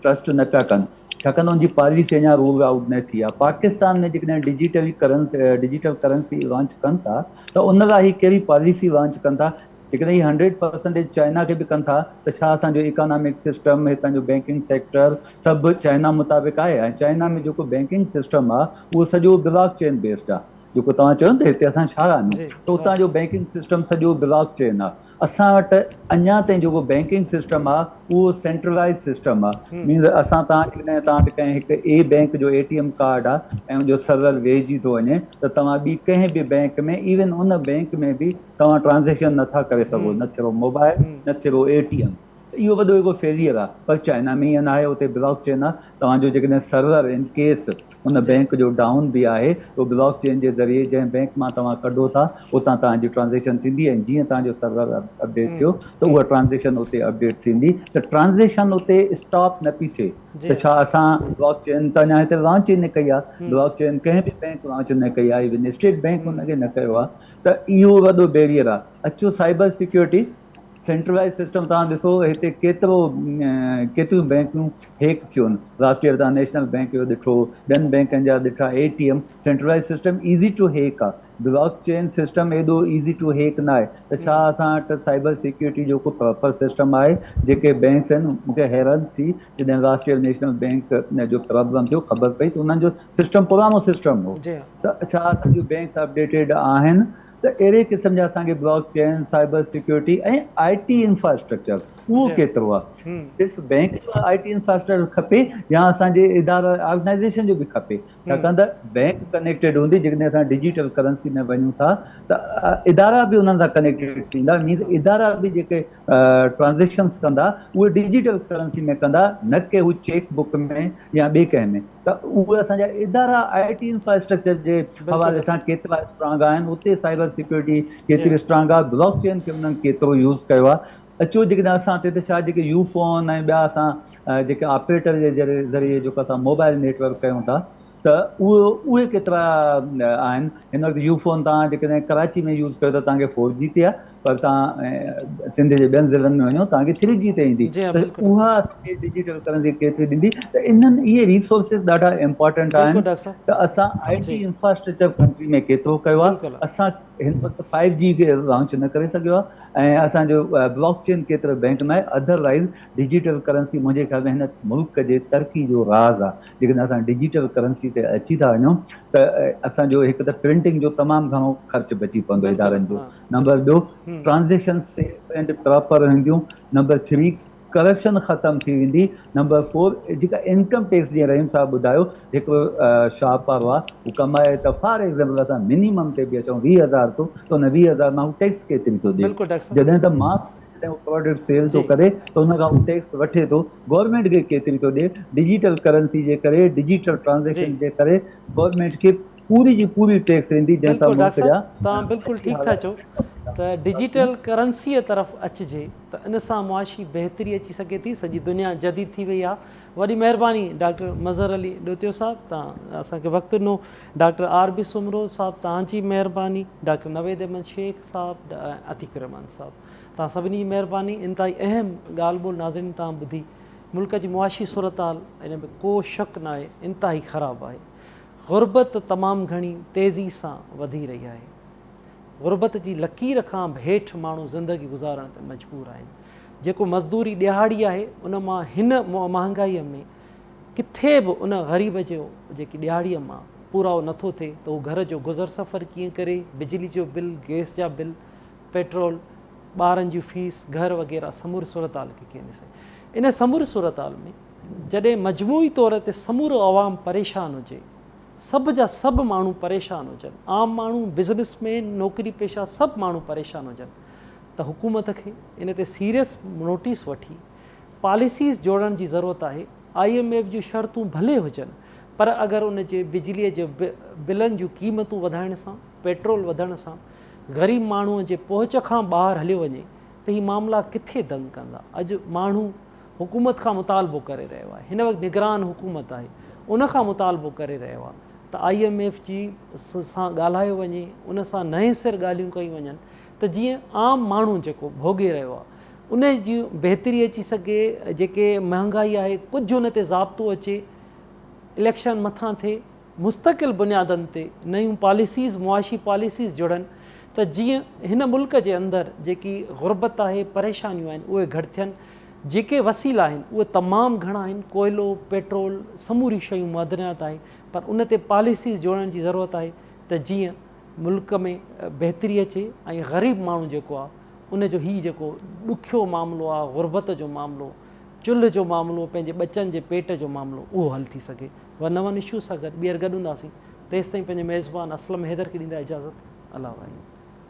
Speaker 5: ट्रस्ट न पिया कनि, छाकाणि हुनजी पॉलिसी अञा रूल आउट न थी आहे। पाकिस्तान में जेकॾहिं डिजिटल करेंसी लॉन्च कनि था, त उन लाइ ही कहिड़ी पॉलिसी लॉन्च कनि था, जेकॾहिं 100% चाइना खे बि कनि था, त छा असांजो इकोनॉमिक सिस्टम, हितां जो बैंकिंग सेक्टर सभु चाइना मुताबिक़ आहे? ऐं चाइना में जेको बैंकिंग सिस्टम आहे उहो सॼो ब्लॉक चेन बेस्ड आहे। जेको तव्हां चयो न हिते असां छा आहियूं, त उतां जो बैंकिंग सिस्टम सॼो ब्लॉक चेन आहे। असां वटि अञा ताईं जेको बैंकिंग सिस्टम आहे उहो सेंट्रलाइज़ सिस्टम आहे। मीन्स असां तव्हां वटि कंहिं हिकु A बैंक जो ATM कार्ड आहे ऐं उनजो सर्वर वेझी थो वञे, त तव्हां ॿी कंहिं बि बैंक में, इवन उन बैंक में बि तव्हां ट्रांज़ेक्शन नथा करे सघो, न थियो मोबाइल, न थियो ATM। त इहो वॾो हिकु फेलियर आहे। पर चाइना में ईअं न आहे, उते ब्लॉक चेन आहे। तव्हांजो जेकॾहिं सर्वर इन केस उन बैंक जो डाउन बि आहे, त ब्लॉक चेन जे ज़रिए जंहिं बैंक मां तव्हां कढो था उतां तव्हांजी ट्रांज़ेक्शन थींदी, ऐं जीअं तव्हांजो सर्वर अपडेट थियो त उहा ट्रांज़ेक्शन उते अपडेट थींदी। त ट्रांज़ेक्शन उते स्टॉप न पई थिए। त छा असां ब्लॉक चेन त अञा हिते लॉन्च ई न कई आहे, ब्लॉक चेन कंहिं बि बैंक लॉन्च न कई आहे, इवन स्टेट बैंक हुनखे न कयो आहे। त इहो वॾो बैरियर आहे। अचो साइबर सिक्योरिटी, सेंट्रलाइज़ सिस्टम तव्हां ॾिसो हिते केतिरियूं बैंकूं हेक थियूं आहिनि। लास्ट ईयर तव्हां नेशनल बैंक जो ॾिठो, ॿियनि बैंकनि जा ॾिठा, ATM सेंट्रलाइज़ सिस्टम ईज़ी टू हेक आहे। ब्लॉक चेन सिस्टम एॾो ईज़ी टू हेक न आहे। त छा असां वटि साइबर सिक्योरिटी जो को प्रॉपर सिस्टम आहे? जेके बैंक्स आहिनि, मूंखे हैरान थी जॾहिं लास्ट ईयर नेशनल बैंक जो प्रॉब्लम थियो, ख़बर पई त उन्हनि जो सिस्टम पुरानो सिस्टम हो। त छा असांजूं बैंक्स अपडेटेड आहिनि? त अहिड़े क़िस्म जा असांखे ब्लॉक चेन, साइबर सिक्योरिटी ऐं IT इंफ्रास्ट्रक्चर उहो केतिरो आहे? सिर्फ़ु बैंक जो IT इंफ्रास्ट्रक्चर खपे, या असांजे इदारा ऑर्गेनाइज़ेशन जो बि खपे? छाकाणि त बैंक कनेक्टेड हूंदी, जेकॾहिं असां डिजिटल करेंसी में वञूं था त इदारा बि उन्हनि सां कनेक्टेड थींदा। मीन्स इदारा बि जेके ट्रांज़ेक्शन्स कंदा उहे डिजिटल करेंसी में कंदा, न के हू चेक बुक में या ॿिए कंहिं में। त उहे असांजा इदारा IT इंफ्रास्ट्रक्चर जे हवाले सां केतिरा स्ट्रांग आहिनि, उते साइबर सिक्योरिटी केतिरी स्ट्रांग आहे, ब्लॉक चेन खे उन्हनि केतिरो यूज़ कयो आहे। अचो जेकॾहिं असां हिते त छा जेके यूफोन ऐं ॿिया असां जेके ऑपरेटर जे ज़रिए जेको असां मोबाइल नेटवर्क कयूं था, त उहे केतिरा आहिनि? हिन वक़्तु यूफोन तव्हां जेकॾहिं कराची में यूज़ कयो त तव्हांखे 4G ते आहे, पर तव्हां सिंध जे ॿियनि ज़िलनि में वञो तव्हांखे 3G ते ईंदी। त उहा असांखे डिजिटल करेंसी केतिरी ॾींदी? त इन्हनि इहे रिसोर्सिस ॾाढा इम्पोर्टेंट आहिनि। त असां IT इंफ्रास्ट्रक्चर कंट्री में केतिरो कयो आहे? असां हिन वक़्तु 5G खे लॉन्च न करे सघियो आहे, ऐं असांजो ब्लॉक चेन केतिरे बैंक में आहे। अदरवाइज़ डिजिटल करेंसी मुंहिंजे ख़्याल में हिन मुल्क जे तरक़ी जो राज़ आहे। जेकॾहिं असां डिजिटल करेंसी ते अची था वञूं त असांजो हिकु त प्रिंटिंग जो तमामु घणो ख़र्च बची पवंदो इदारनि जो। Number 2, transaction safe and proper हूंदियूं। नंबर 3, करप्शन ख़तमु थी वेंदी। नंबर 4, जेका इनकम टैक्स, जीअं रहीम साहब ॿुधायो, हिकिड़ो शाहूकारु आहे, हू कमाए त फॉर एग्ज़ाम्पल असां मिनिमम ते बि अचूं 20,000 थो, त हुन 20,000 मां हू टैक्स केतिरी थो ॾिए? जॾहिं त मां प्रोडक्ट सेल थो करे त हुन खां हू टैक्स वठे थो, गवर्नमेंट खे केतिरी थो ॾिए? डिजिटल करेंसी जे करे, डिजिटल ट्रांज़ेक्शन जे करे गवर्नमेंट खे पूरी जी पूरी टैक्स ईंदी, जंहिंसां मुल्क जा।
Speaker 1: तव्हां बिल्कुलु ठीकु था चओ त डिजिटल करेंसीअ तरफ़ अचिजे त इन सां मुआशी बहितरी अची सघे थी। सॼी दुनिया जदीद थी वई आहे। वॾी महिरबानी डॉक्टर मज़हर अली ॾोतियो साहब, तव्हां असांखे वक़्तु ॾिनो। Doctor R.B. सुमरो साहब, तव्हांजी महिरबानी। डॉक्टर नवेद अहमद शेख साहब, अतीक रहमान साहब, तव्हां सभिनी जी महिरबानी। इंतिहाई अहम ॻाल्हि ॿोल नाज़रीन तव्हां ॿुधी। मुल्क जी मुआशी सूरत हाल इन में को शक न आहे, इंतिहाई ख़राबु आहे। ग़ुर्बत तमामु घणी तेज़ी सां वधी रही आहे। ग़ुर्बत जी लकीर खां बि हेठि माण्हू ज़िंदगी गुज़ारण ते मजबूर आहिनि। जेको मज़दूरी ॾियाड़ी आहे उन मां हिन महांगाईअ में किथे बि उन ग़रीब जो जेकी ॾियाड़ीअ मां पूरो नथो थिए त उहो घर जो गुज़र सफ़र कीअं करे, बिजली जो बिल, गैस जा बिल, पेट्रोल, ॿारनि जी फीस, घर वग़ैरह समूरे सूरत हाल खे कीअं ॾिसे। इन समूरे सूरत हाल में जॾहिं मजमूई तौर ते समूरो अवाम परेशान हुजे, सभु जा सभु माण्हू परेशान हुजनि, आम माण्हू, बिज़नेसमैन, नौकिरी पेशा सभु माण्हू परेशान हुजनि, त हुकूमत खे इन ते सीरियस नोटिस वठी पॉलिसीज़ जोड़ण जी ज़रूरत आहे। IMF जूं शर्तूं भले हुजनि, पर अगरि उन जे बिजलीअ जे बिलनि जूं क़ीमतूं वधाइण सां, पेट्रोल वधण सां ग़रीब माण्हूअ जे पहुच खां ॿाहिरि हलियो वञे त हीअ मामला किथे दंग कंदा। अॼु माण्हू हुकूमत खां मुतालबो करे रहियो आहे, हिन वक़्तु निगरान हुकूमत आहे, उन खां मुतालबो करे रहियो आहे त IMF जी सां ॻाल्हायो वञे, उन सां नए सिर ॻाल्हियूं कयूं वञनि त जीअं आम माण्हू जेको भोॻे रहियो आहे उन जी बहितरी अची सघे। जेके महांगाई आहे कुझु उन ते ज़ाब्तो अचे, इलेक्शन मथां थिए, मुस्तक़िल बुनियादनि ते नयूं पॉलिसीज़, मुआशी पॉलिसीज़ जुड़नि त जीअं हिन मुल्क जे अंदरि जेकी ग़ुर्बत आहे, परेशानियूं आहिनि, उहे घटि थियनि। जेके वसीला आहिनि उहे तमामु घणा आहिनि, कोयलो, पेट्रोल, समूरी शयूं मदनियात आहे, पर उन ते पॉलिसीज़ जोड़ण जी ज़रूरत आहे त जीअं मुल्क में बहितरी अचे ऐं ग़रीब माण्हू जेको आहे उन जो हीउ जेको ॾुखियो मामिलो आहे, ग़ुर्बत जो मामिलो, चुल्ह जो मामिलो, पंहिंजे ॿचनि जे पेट जो मामिलो, उहो हल थी सघे। नवनि इशू सां गॾु ॿीहर गॾु हूंदासीं। तेसिताईं पंहिंजे मेज़बान असलम हैदर खे ॾींदा इजाज़त। अल्लाह वाहिगुरु।